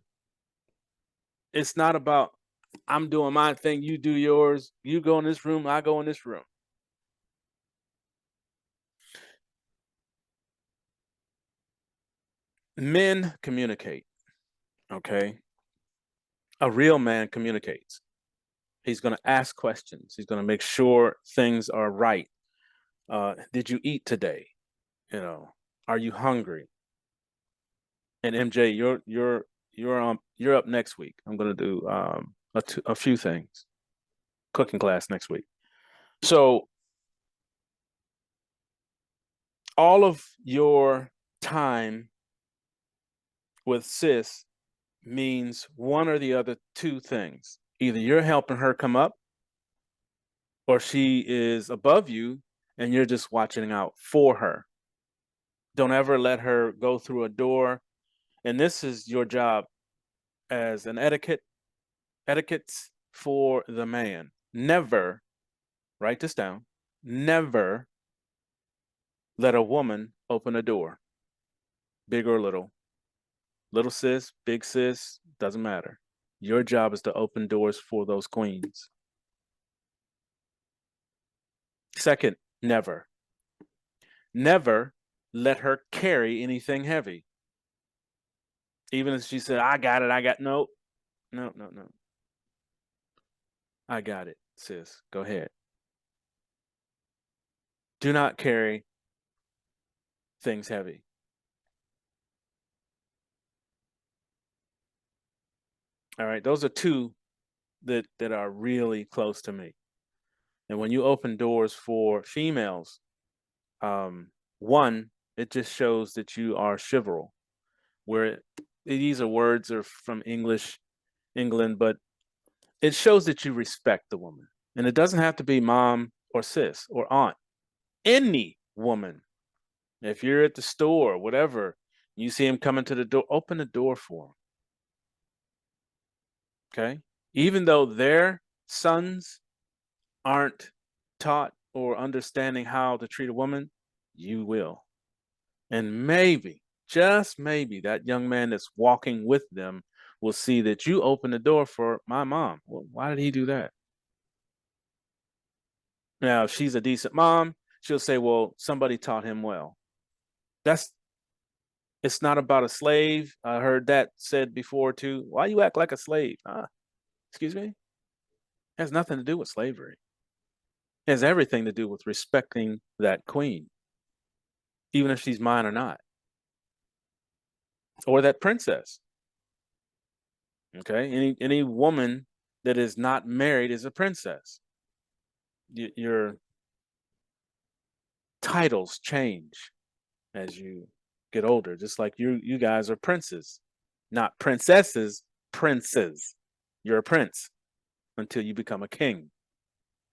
It's not about I'm doing my thing, you do yours. You go in this room, I go in this room. Men communicate. Okay? A real man communicates. He's going to ask questions. He's going to make sure things are right. Did you eat today? Are you hungry? And MJ, you're up next week. I'm going to do a few things. Cooking class next week. So all of your time with sis means one or the other 2 things. Either you're helping her come up, or she is above you and you're just watching out for her. Don't ever let her go through a door. And this is your job as an etiquettes for the man. Never, write this down, never let a woman open a door, big or little. Little sis, big sis, doesn't matter. Your job is to open doors for those queens. Second, never. Never let her carry anything heavy. Even if she said, I got it, no. I got it, sis. Go ahead. Do not carry things heavy. All right, those are two that are really close to me. And when you open doors for females, one, it just shows that you are chivalrous. Where these are words are from England, but it shows that you respect the woman. And it doesn't have to be mom or sis or aunt. Any woman. If you're at the store, whatever, you see him coming to the door, open the door for him. Okay? Even though their sons aren't taught or understanding how to treat a woman, you will. And maybe, just maybe, that young man that's walking with them will see that you open the door for my mom. Well, why did he do that? Now, if she's a decent mom, she'll say, well, somebody taught him well. It's not about a slave. I heard that said before too. Why you act like a slave? Excuse me? It has nothing to do with slavery. It has everything to do with respecting that queen, even if she's mine or not. Or that princess. Okay? Any woman that is not married is a princess. Your titles change as you get older, just like you guys are princes, not princesses, princes. You're a prince until you become a king,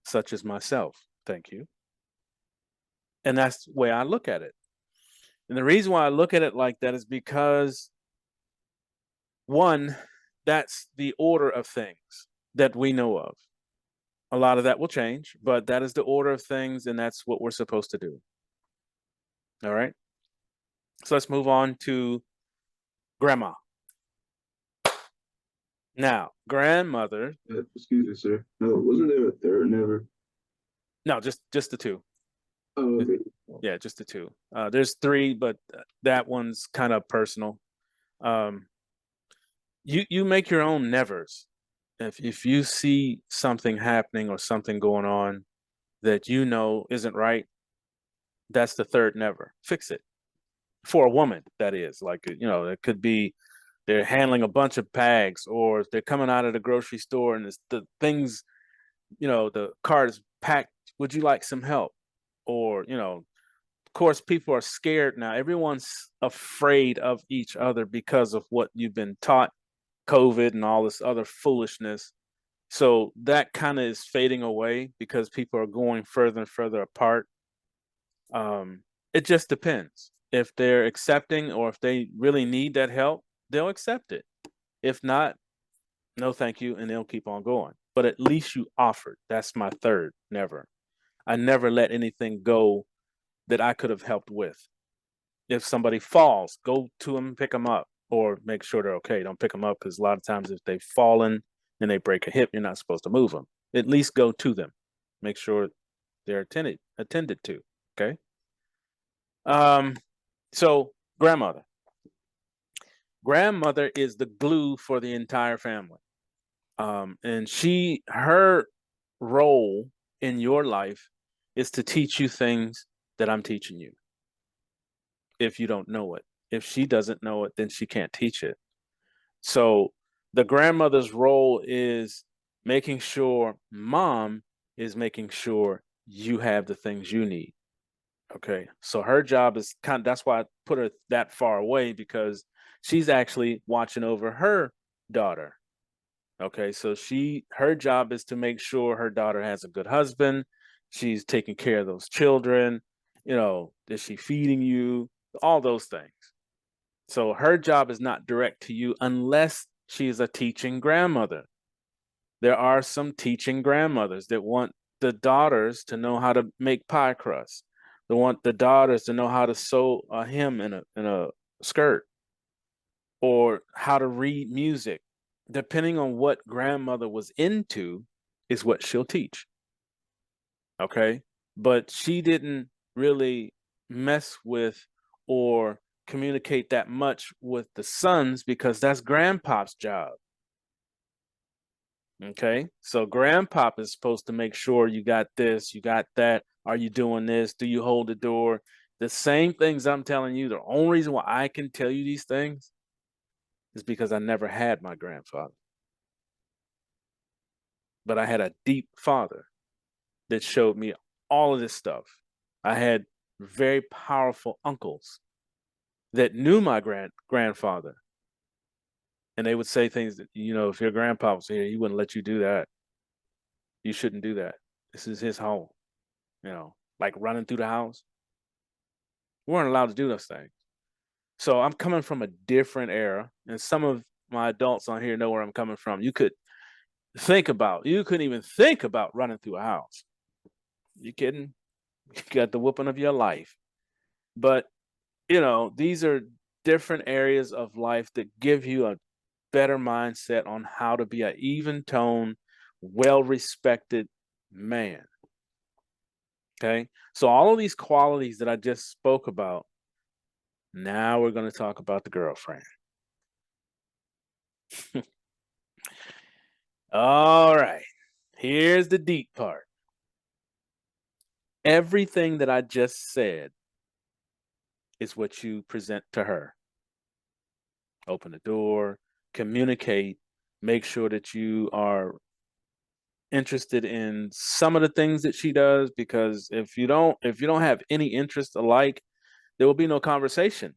such as myself. Thank you. And that's the way I look at it. And the reason why I look at it like that is because, one, that's the order of things that we know of. A lot of that will change, but that is the order of things, and that's what we're supposed to do. All right. So let's move on to grandma. Now, grandmother. Excuse me, sir. No, wasn't there a third never? No, just the two. Oh, okay. Yeah, just the two. There's three, but that one's kind of personal. You make your own nevers. If you see something happening or something going on that you know isn't right, that's the third never. Fix it. For a woman, that is. Like, it could be they're handling a bunch of bags, or they're coming out of the grocery store and the things, the cart is packed. Would you like some help? Or, of course, people are scared now. Everyone's afraid of each other because of what you've been taught, COVID and all this other foolishness. So that kind of is fading away because people are going further and further apart. It just depends. If they're accepting or if they really need that help, they'll accept it. If not, no thank you, and they'll keep on going. But at least you offered. That's my third never. I never let anything go that I could have helped with. If somebody falls, go to them and pick them up, or make sure they're okay. Don't pick them up, because a lot of times if they've fallen and they break a hip, you're not supposed to move them. At least go to them. Make sure they're attended to. Okay. So grandmother. Grandmother is the glue for the entire family. And her role in your life is to teach you things that I'm teaching you. If you don't know it, if she doesn't know it, then she can't teach it. So the grandmother's role is making sure mom is making sure you have the things you need. Okay. So her job is that's why I put her that far away, because she's actually watching over her daughter. Okay. So her job is to make sure her daughter has a good husband. She's taking care of those children. Is she feeding you? All those things. So her job is not direct to you unless she is a teaching grandmother. There are some teaching grandmothers that want the daughters to know how to make pie crust. They want the daughters to know how to sew a hem in a skirt, or how to read music. Depending on what grandmother was into is what she'll teach. Okay. but she didn't really mess with or communicate that much with the sons because that's grandpop's job. Okay, so grandpop is supposed to make sure you got this, you got that. Are you doing this? Do you hold the door? The same things I'm telling you. The only reason why I can tell you these things is because I never had my grandfather. But I had a deep father that showed me all of this stuff. I had very powerful uncles that knew my grandfather. And they would say things that, if your grandpa was here, he wouldn't let you do that. You shouldn't do that. This is his home. Like running through the house. We weren't allowed to do those things. So I'm coming from a different era, and some of my adults on here know where I'm coming from. You couldn't even think about running through a house. You kidding? You got the whooping of your life. But, these are different areas of life that give you a better mindset on how to be an even tone, well-respected man. Okay, so all of these qualities that I just spoke about, now we're going to talk about the girlfriend. All right, here's the deep part. Everything that I just said is what you present to her. Open the door, communicate, make sure that you are interested in some of the things that she does, because if you don't have any interest alike, there will be no conversation.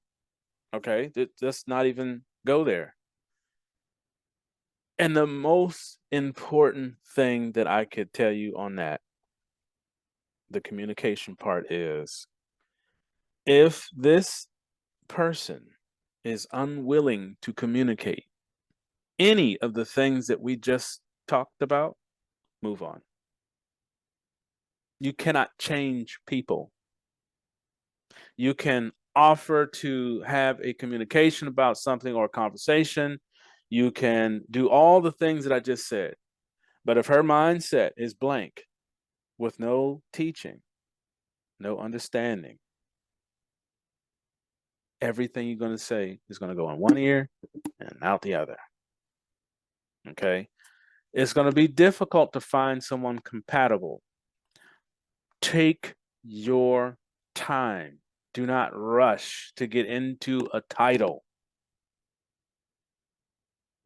Okay, let's not even go there. And the most important thing that I could tell you on that, the communication part, is if this person is unwilling to communicate any of the things that we just talked about, move on. You cannot change people. You can offer to have a communication about something or a conversation. You can do all the things that I just said. But if her mindset is blank, with no teaching, no understanding, everything you're going to say is going to go in one ear and out the other. Okay? It's going to be difficult to find someone compatible. Take your time. Do not rush to get into a title.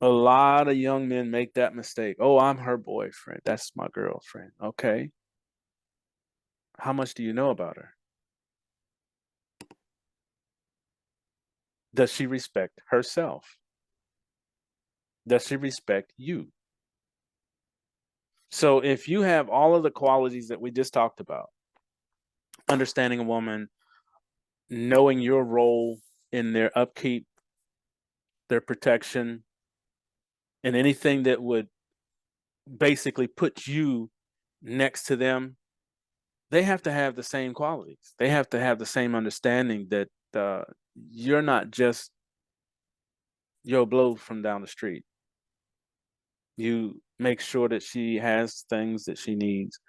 A lot of young men make that mistake. Oh, I'm her boyfriend. That's my girlfriend. Okay. How much do you know about her? Does she respect herself? Does she respect you? So if you have all of the qualities that we just talked about, understanding a woman, knowing your role in their upkeep, their protection, and anything that would basically put you next to them, they have to have the same qualities. They have to have the same understanding that you're not just Joe Blow from down the street. You make sure that she has things that she needs.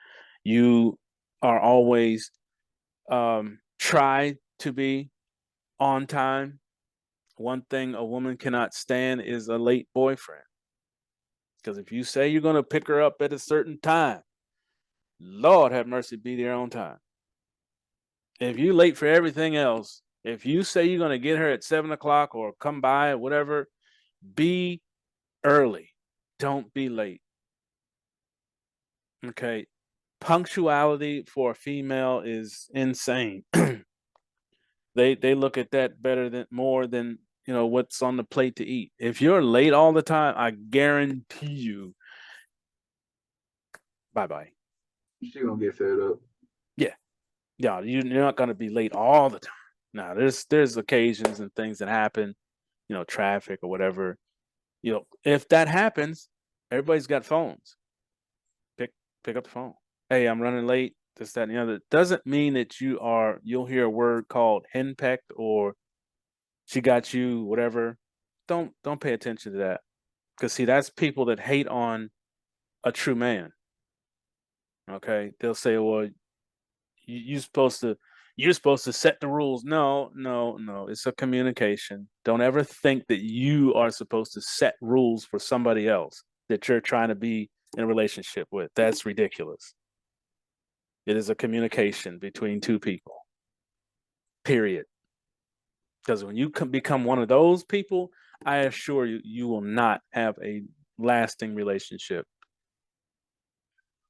You are always try to be on time. One thing a woman cannot stand is a late boyfriend. Because if you say you're going to pick her up at a certain time, Lord have mercy, be there on time. If you late for everything else, if you say you're going to get her at 7 o'clock or come by, whatever, be early. Don't be late. Okay. Punctuality for a female is insane. They look at that more than what's on the plate to eat. If you're late all the time, I guarantee you, bye-bye. She gonna get fed up. Yeah, you're not gonna be late all the time. Now, there's occasions and things that happen, traffic or whatever. If that happens, everybody's got phones. Pick up the phone. Hey, I'm running late. This, that, and the other. Doesn't mean that you'll hear a word called henpecked or she got you, whatever. Don't pay attention to that. Because see, that's people that hate on a true man. Okay. They'll say, well, you're supposed to set the rules. No, no, no. It's a communication. Don't ever think that you are supposed to set rules for somebody else that you're trying to be in a relationship with. That's ridiculous. It is a communication between two people. Period. Because when you become one of those people, I assure you, you will not have a lasting relationship.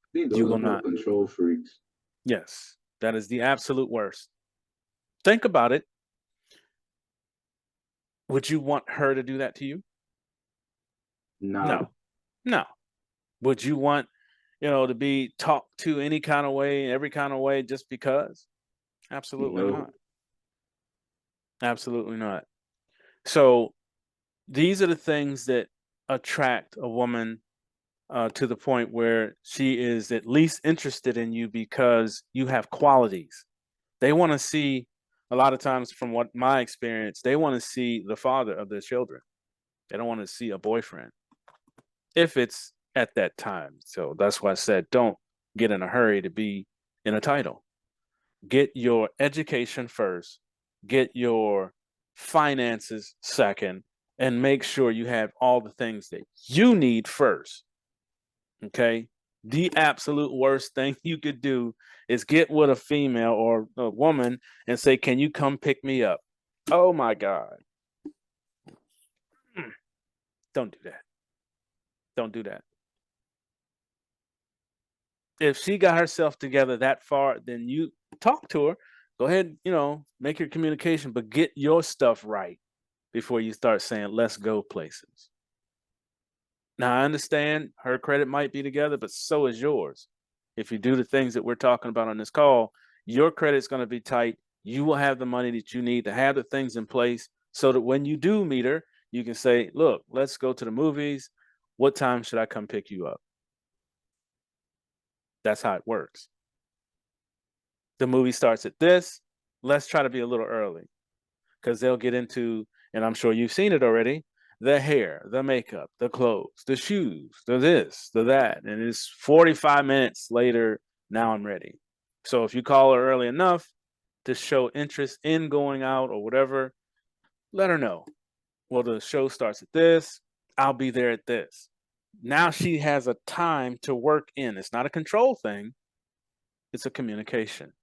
I think You those will are called not. control freaks. Yes, that is the absolute worst. Think about it. Would you want her to do that to you? Nah. No. No. Would you want, to be talked to any kind of way, every kind of way just because? Absolutely No. not. Absolutely not. So these are the things that attract a woman to the point where she is at least interested in you because you have qualities. They want to see, a lot of times, from what my experience, they want to see the father of their children. They don't want to see a boyfriend if it's at that time. So that's why I said don't get in a hurry to be in a title. Get your education first, get your finances second, and make sure you have all the things that you need first. Okay. The absolute worst thing you could do is get with a female or a woman and say, "Can you come pick me up?" Oh my God. Don't do that. Don't do that. If she got herself together that far, then you talk to her. Go ahead, make your communication, but get your stuff right before you start saying, "Let's go places." Now, I understand her credit might be together, but so is yours. If you do the things that we're talking about on this call, your credit's going to be tight. You will have the money that you need to have the things in place so that when you do meet her, you can say, "Look, let's go to the movies. What time should I come pick you up?" That's how it works. The movie starts at this. Let's try to be a little early because they'll get into, and I'm sure you've seen it already, the hair, the makeup, the clothes, the shoes, the this, the that. And it's 45 minutes later. Now I'm ready. So if you call her early enough to show interest in going out or whatever, let her know. Well, the show starts at this. I'll be there at this. Now she has a time to work in. It's not a control thing, it's a communication.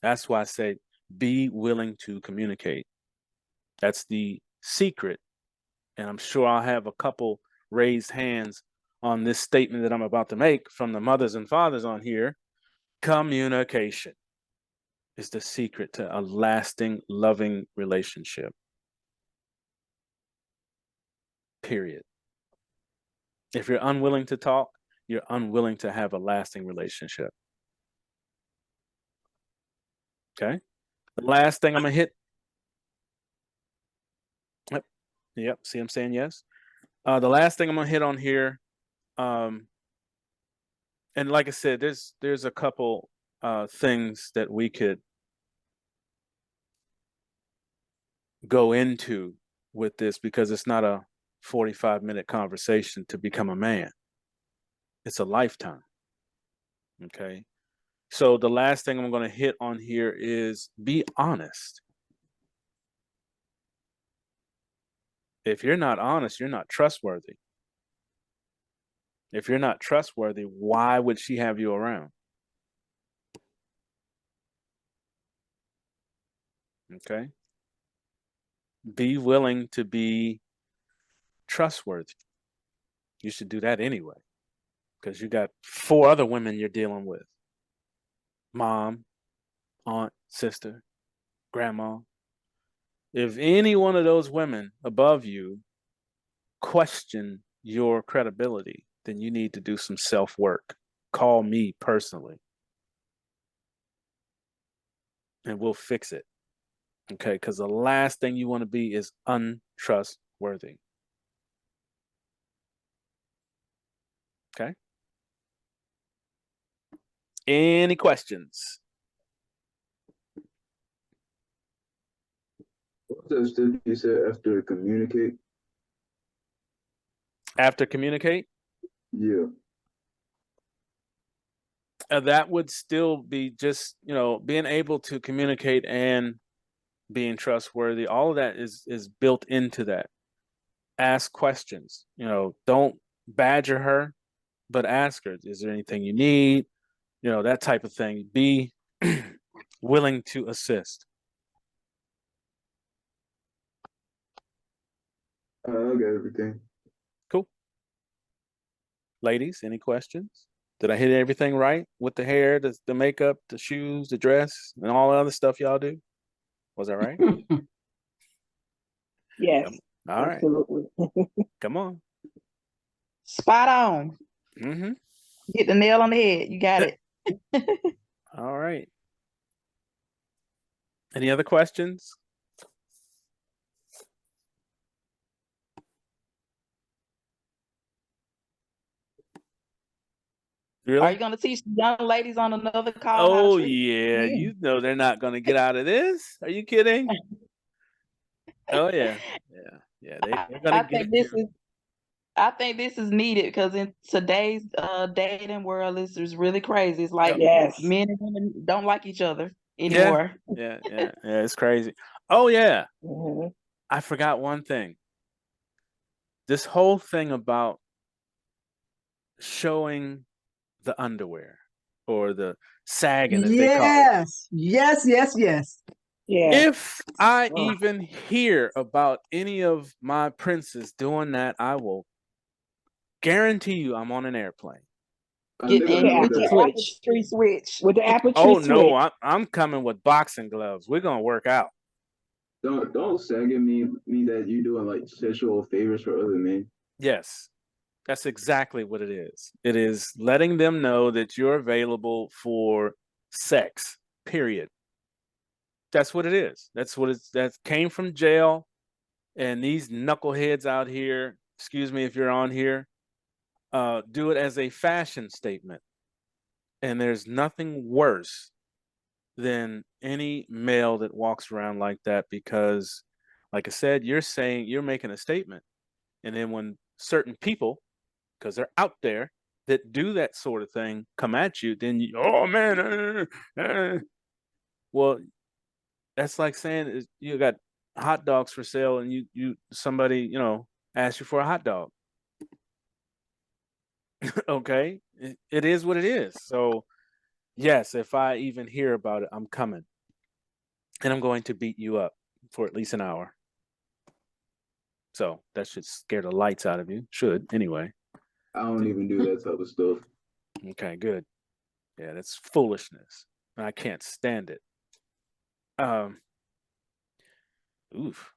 That's why I say be willing to communicate. That's the secret. And I'm sure I'll have a couple raised hands on this statement that I'm about to make from the mothers and fathers on here. Communication is the secret to a lasting, loving relationship. Period. If you're unwilling to talk, you're unwilling to have a lasting relationship. Okay? The last thing I'm going to hit. Yep. See, I'm saying yes. The last thing I'm going to hit on here, and like I said, there's a couple things that we could go into with this because it's not a 45-minute conversation to become a man. It's a lifetime. Okay. So the last thing I'm going to hit on here is be honest. If you're not honest, you're not trustworthy. If you're not trustworthy, why would she have you around? Okay. Be willing to be trustworthy. You should do that anyway, because you got 4 other women you're dealing with: mom, aunt, sister, grandma. If any one of those women above you question your credibility, then you need to do some self work. Call me personally and we'll fix it. Okay. Because the last thing you want to be is untrustworthy. Okay. Any questions? What's that step you said after communicate? After communicate? Yeah. That would still be just, you know, being able to communicate and being trustworthy. All of that is built into that. Ask questions, you know, don't badger her, but ask her, is there anything you need? You know, that type of thing. Be willing to assist. I got everything. Cool. Ladies, any questions? Did I hit everything right with the hair, the makeup, the shoes, the dress, and all the other stuff y'all do? Was that right? Yes, All right. absolutely. Come on. Spot on. Mm-hmm. Hit the nail on the head. You got it. All right. Any other questions? Really? Are you going to teach the young ladies on another call how to Oh, treat yeah. men? You know they're not going to get out of this. Are you kidding? Oh, yeah. Yeah. Yeah. They're going I to get think this is I think this is needed because in today's dating world, this is really crazy. It's like Yes. men and women don't like each other Yeah. anymore. Yeah. Yeah. Yeah. It's crazy. Oh, yeah. Mhm. I forgot one thing. This whole thing about showing the underwear or the sagging, as they call it. Yes, yes, yes, yes. Yeah. If I Ugh. even hear about any of my princes doing that, I will guarantee you I'm on an airplane. I Get think I in know with that. the Apple Tree switch. With the apple tree Oh switch. no, I'm coming with boxing gloves. We're gonna work out. Don't sagging mean that you doing like sexual favors for other men. Yes, that's exactly what it is. It is letting them know that you're available for sex. Period. That's what it is. That's what it's that came from jail. And these knuckleheads out here, excuse me if you're on here, do it as a fashion statement. And there's nothing worse than any male that walks around like that because, like I said, you're making a statement. And then when certain people, because they're out there that do that sort of thing, come at you, then you, oh man, well, that's like saying you got hot dogs for sale and somebody, you know, asks you for a hot dog. Okay, it is what it is. So yes, if I even hear about it, I'm coming, and I'm going to beat you up for at least an hour. So that should scare the lights out of you. Should anyway. I don't even do that type of stuff. Okay, good. Yeah, that's foolishness. I can't stand it. Oof.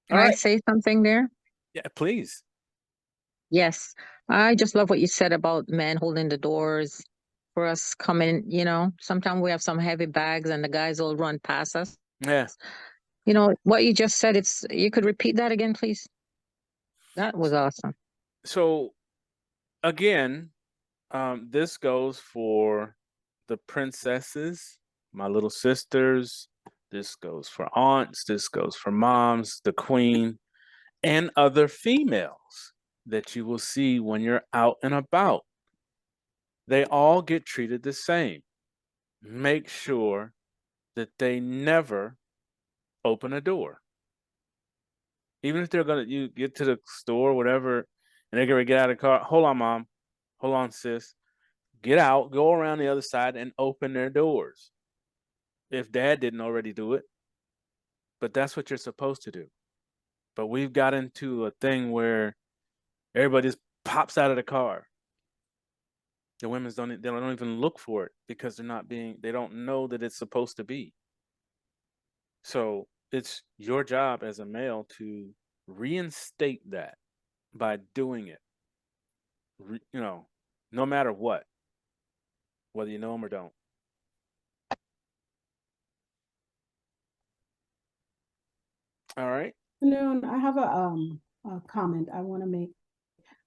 Can All I right. say something there? Yeah, please. Yes. I just love what you said about men holding the doors for us coming, you know, sometimes we have some heavy bags and the guys will run past us. Yeah. You know, what you just said, you could repeat that again, please? That was awesome. So again, this goes for the princesses, my little sisters. This goes for aunts. This goes for moms, the queen, and other females that you will see when you're out and about. They all get treated the same. Make sure that they never open a door. Even if you get to the store, whatever, and they're gonna get out of the car. Hold on, mom. Hold on, sis. Get out, go around the other side and open their doors. If dad didn't already do it. But that's what you're supposed to do. But we've got into a thing where everybody just pops out of the car. The women's they don't even look for it because they don't know that it's supposed to be. So it's your job as a male to reinstate that by doing it. You know, no matter what, whether you know them or don't. All right. Afternoon. I have a comment I want to make.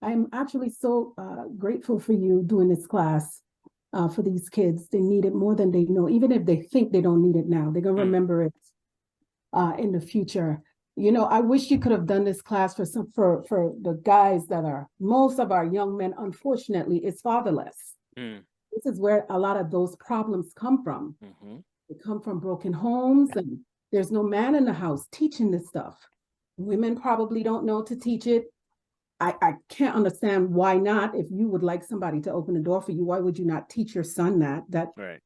I'm actually so grateful for you doing this class for these kids. They need it more than they know. Even if they think they don't need it now, they're going to remember it in the future. You know, I wish you could have done this class for the guys that are, most of our young men, unfortunately, is fatherless. this is where a lot of those problems come from. Mm-hmm. They come from broken homes, and there's no man in the house teaching this stuff. Women probably don't know to teach it. I can't understand why not. If you would like somebody to open the door for you, why would you not teach your son that? That, Right.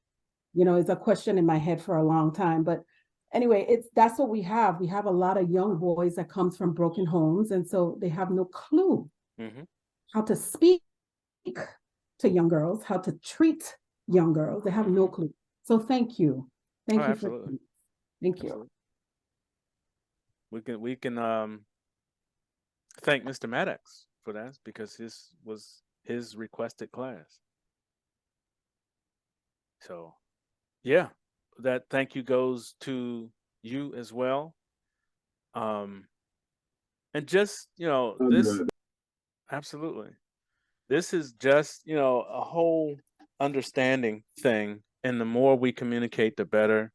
you know, is a question in my head for a long time. But anyway, that's what we have. We have a lot of young boys that comes from broken homes, and so they have no clue Mm-hmm. how to speak to young girls, how to treat young girls. They have no clue. So thank you. Thank Oh, you absolutely. for thank you. Absolutely. We can thank Mr. Maddox for that, because this was his requested class. So yeah, that thank you goes to you as well. And just, I'm this, good. absolutely. This is just, a whole understanding thing. And the more we communicate, the better.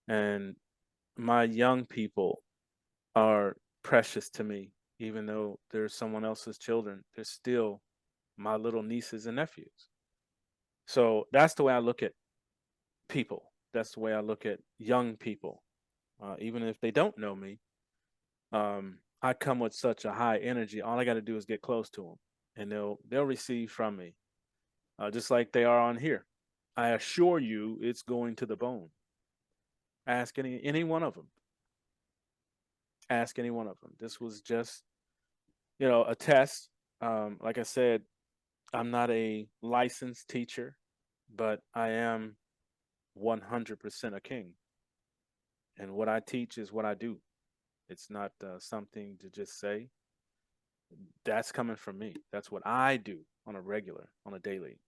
And my young people are precious to me, even though they're someone else's children. They're still my little nieces and nephews. So that's the way I look at people. That's the way I look at young people. Even if they don't know me, I come with such a high energy. All I got to do is get close to them, and they'll receive from me, just like they are on here. I assure you, it's going to the bone. Ask any one of them. Ask any one of them. This was just, a test. Like I said, I'm not a licensed teacher, but I am 100% a king. And what I teach is what I do. It's not something to just say. That's coming from me. That's what I do on a daily.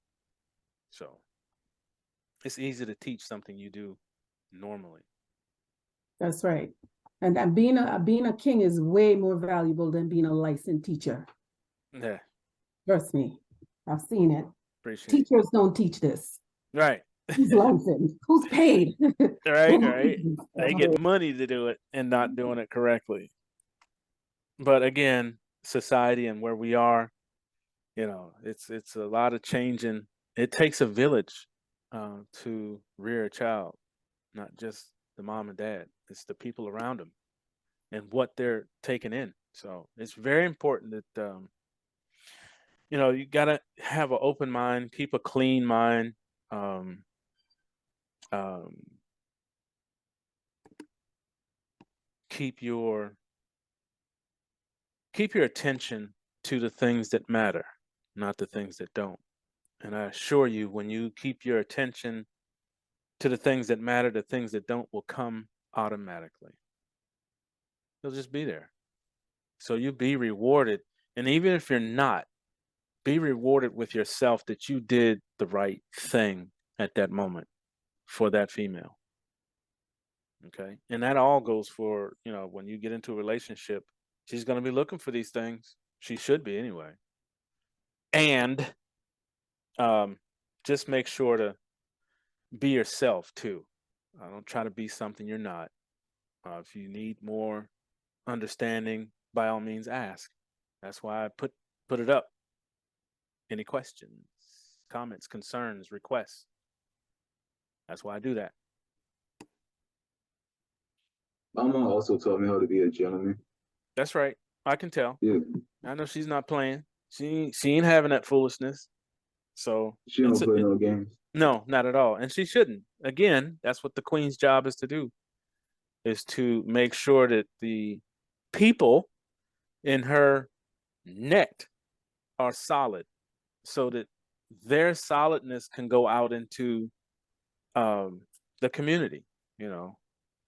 So it's easy to teach something you do normally. That's right. And being a king is way more valuable than being a licensed teacher. Yeah, Trust me. I've seen it. appreciate it. Teachers don't teach this. Right. Who's licensed? Who's paid? Right. They get money to do it and not doing it correctly. But again, society and where we are, it's a lot of changing. It takes a village to rear a child, not just the mom and dad. It's the people around them and what they're taking in. So it's very important that you gotta have an open mind, keep a clean mind. Um, um, keep your attention to the things that matter, not the things that don't. And I assure you, when you keep your attention to the things that matter, the things that don't will come automatically. They'll just be there. So you be rewarded. And even if you're not, be rewarded with yourself that you did the right thing at that moment for that female. Okay. And that all goes for, when you get into a relationship, she's going to be looking for these things. She should be anyway. And just make sure to be yourself too. Don't try to be something you're not. If you need more understanding, by all means ask. That's why I put it up. Any questions, comments, concerns, requests? That's why I do that. Mama also taught me how to be a gentleman. That's right. I can tell. Yeah, I know she's not playing. She ain't having that foolishness. So she don't play no games. no, not at all. And she shouldn't. Again, that's what the queen's job is to do, is to make sure that the people in her net are solid, so that their solidness can go out into the community.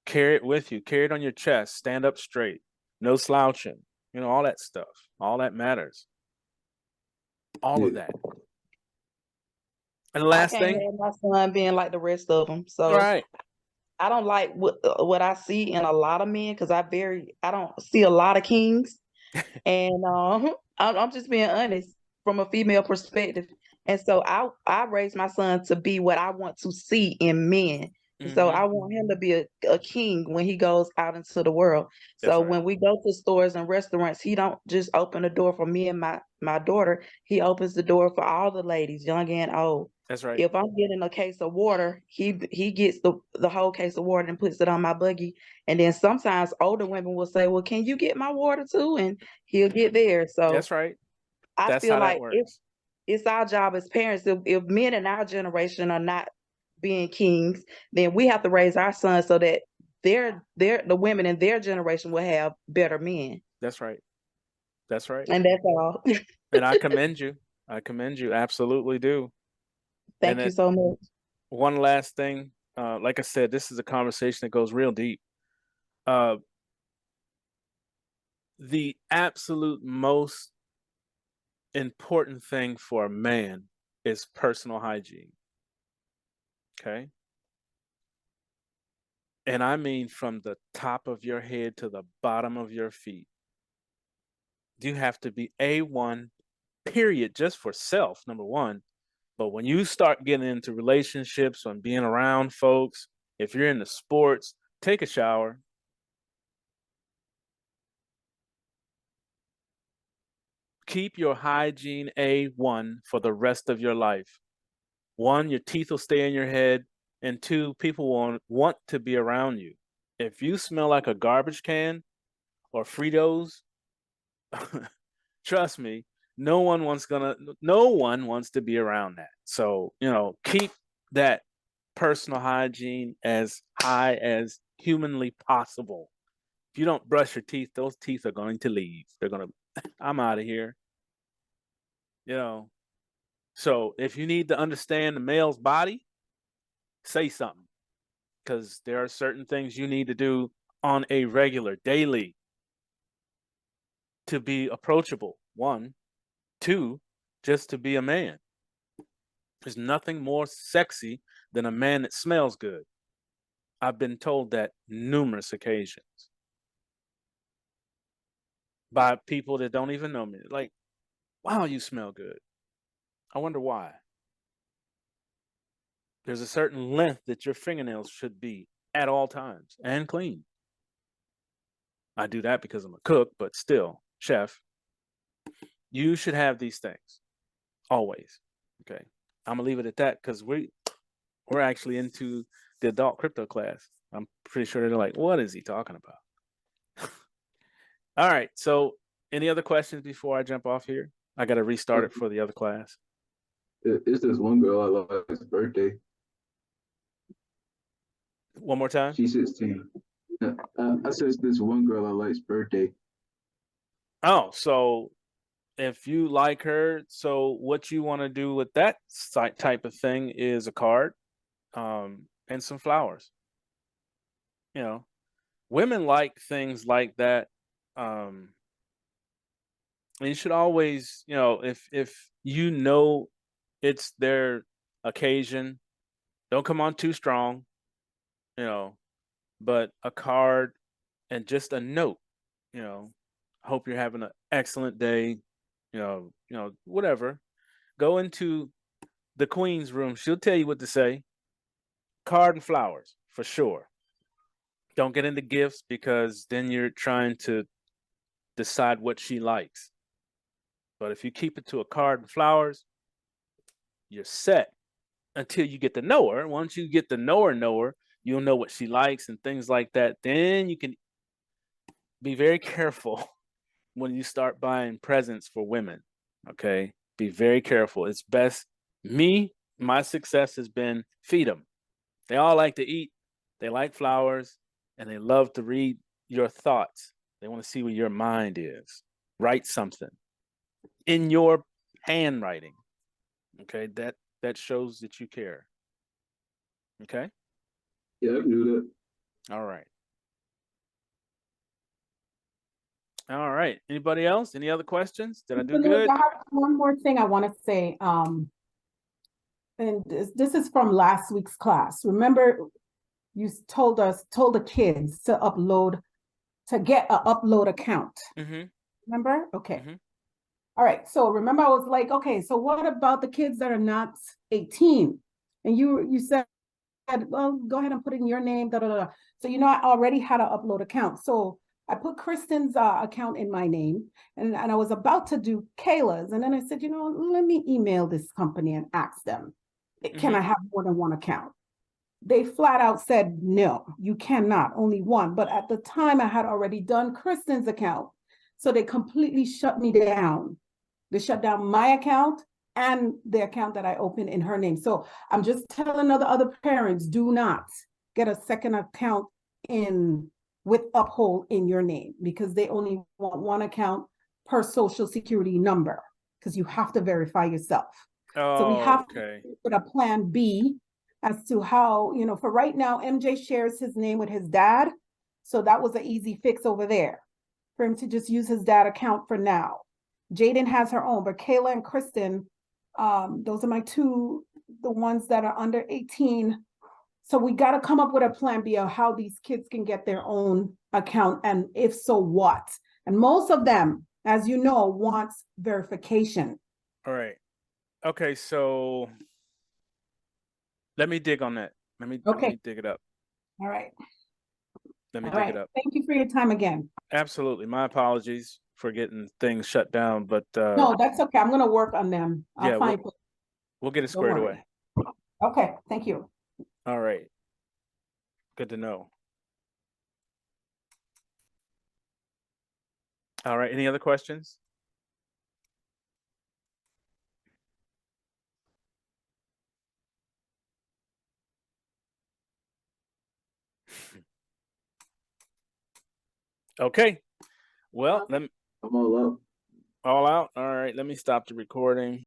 Carry it with you, carry it on your chest, stand up straight, no slouching, all that stuff, all that matters, all of that. And the last I can't thing, have my son being like the rest of them. So right? I don't like what I see in a lot of men, because I don't see a lot of kings, and I'm just being honest from a female perspective. And so I raised my son to be what I want to see in men. So I want him to be a king when he goes out into the world. That's So right. when we go to stores and restaurants, he don't just open the door for me and my daughter. He opens the door for all the ladies, young and old. That's right. If I'm getting a case of water, he gets the whole case of water and puts it on my buggy. And then sometimes older women will say, "Well, can you get my water too?" And he'll get there. So That's right. I That's feel how that like works. it's our job as parents. If men in our generation are not being kings, then we have to raise our sons so that the women in their generation will have better men. That's right. That's right. And that's all. And I commend you. I commend you. Absolutely do. Thank And you so much. one last thing. Like I said, this is a conversation that goes real deep. The absolute most important thing for a man is personal hygiene. Okay. And I mean from the top of your head to the bottom of your feet. You have to be A1, period, just for self, number one. But when you start getting into relationships and being around folks, if you're into sports, take a shower. Keep your hygiene A1 for the rest of your life. One, your teeth will stay in your head. And two, people won't want to be around you. If you smell like a garbage can or Fritos, trust me, no one wants to be around that. So, keep that personal hygiene as high as humanly possible. If you don't brush your teeth, those teeth are going to leave. I'm out of here. So if you need to understand the male's body, say something, because there are certain things you need to do on a regular, daily, to be approachable. One, two, just to be a man. There's nothing more sexy than a man that smells good. I've been told that numerous occasions by people that don't even know me. Like, wow, you smell good. I wonder why. There's a certain length that your fingernails should be at all times and clean. I do that because I'm a cook, but still, chef, you should have these things always. Okay. I'm gonna leave it at that because we're actually into the adult crypto class. I'm pretty sure they're like, what is he talking about? All right. So any other questions before I jump off here? I got to restart it for the other class. It's this one girl I like's birthday. One more time. She's 16. I said it's this one girl I like's birthday. Oh, so if you like her, so what you want to do with that type of thing is a card, and some flowers. Women like things like that. And you should always, if it's their occasion, don't come on too strong, but a card and just a note, hope you're having an excellent day, whatever. Go into the queen's room. She'll tell you what to say. Card and flowers for sure. Don't get into gifts because then you're trying to decide what she likes. But if you keep it to a card and flowers, you're set until you get to know her. Once you get to know her, you'll know what she likes and things like that. Then you can be very careful when you start buying presents for women. Okay? Be very careful. It's best. My success has been feed them. They all like to eat. They like flowers and they love to read your thoughts. They want to see where your mind is. Write something in your handwriting. Okay? That shows that you care. Okay? Yeah, I can do that. All right. All right. Anybody else? Any other questions? Did I do good? I have one more thing I want to say. And this is from last week's class. Remember, you told the kids to get an upload account. Mm-hmm. Remember? Okay. Mm-hmm. All right. So remember, I was like, okay, so what about the kids that are not 18? And you said, well, go ahead and put in your name, da, da, da. So, I already had an upload account. So I put Kristen's account in my name, and I was about to do Kayla's. And then I said, let me email this company and ask them. Can I have more than one account? They flat out said, no, you cannot, only one. But at the time, I had already done Kristen's account. So they completely shut me down. They shut down my account and the account that I opened in her name. So I'm just telling other parents, do not get a second account in with Uphold in your name, because they only want one account per social security number, because you have to verify yourself. So we have to put a plan B as to how, you know, for right now, MJ shares his name with his dad. So that was an easy fix over there for him to just use his dad account for now. Jaden has her own, but Kayla and Kristen, those are my two, the ones that are under 18. So we got to come up with a plan B of how these kids can get their own account, and if so, what? And most of them, as you know, wants verification. All right. Okay, so let me dig on that. Let me dig it up. All right. Let me All dig right. it up. Thank you for your time again. Absolutely. My apologies for getting things shut down, but No, that's okay. I'm going to work on them. I'll yeah, find. we'll get it Don't squared worry. away. Okay. Thank you. All right. Good to know. All right. Any other questions? Okay. Well, I'm all up. all out. All right. Let me stop the recording.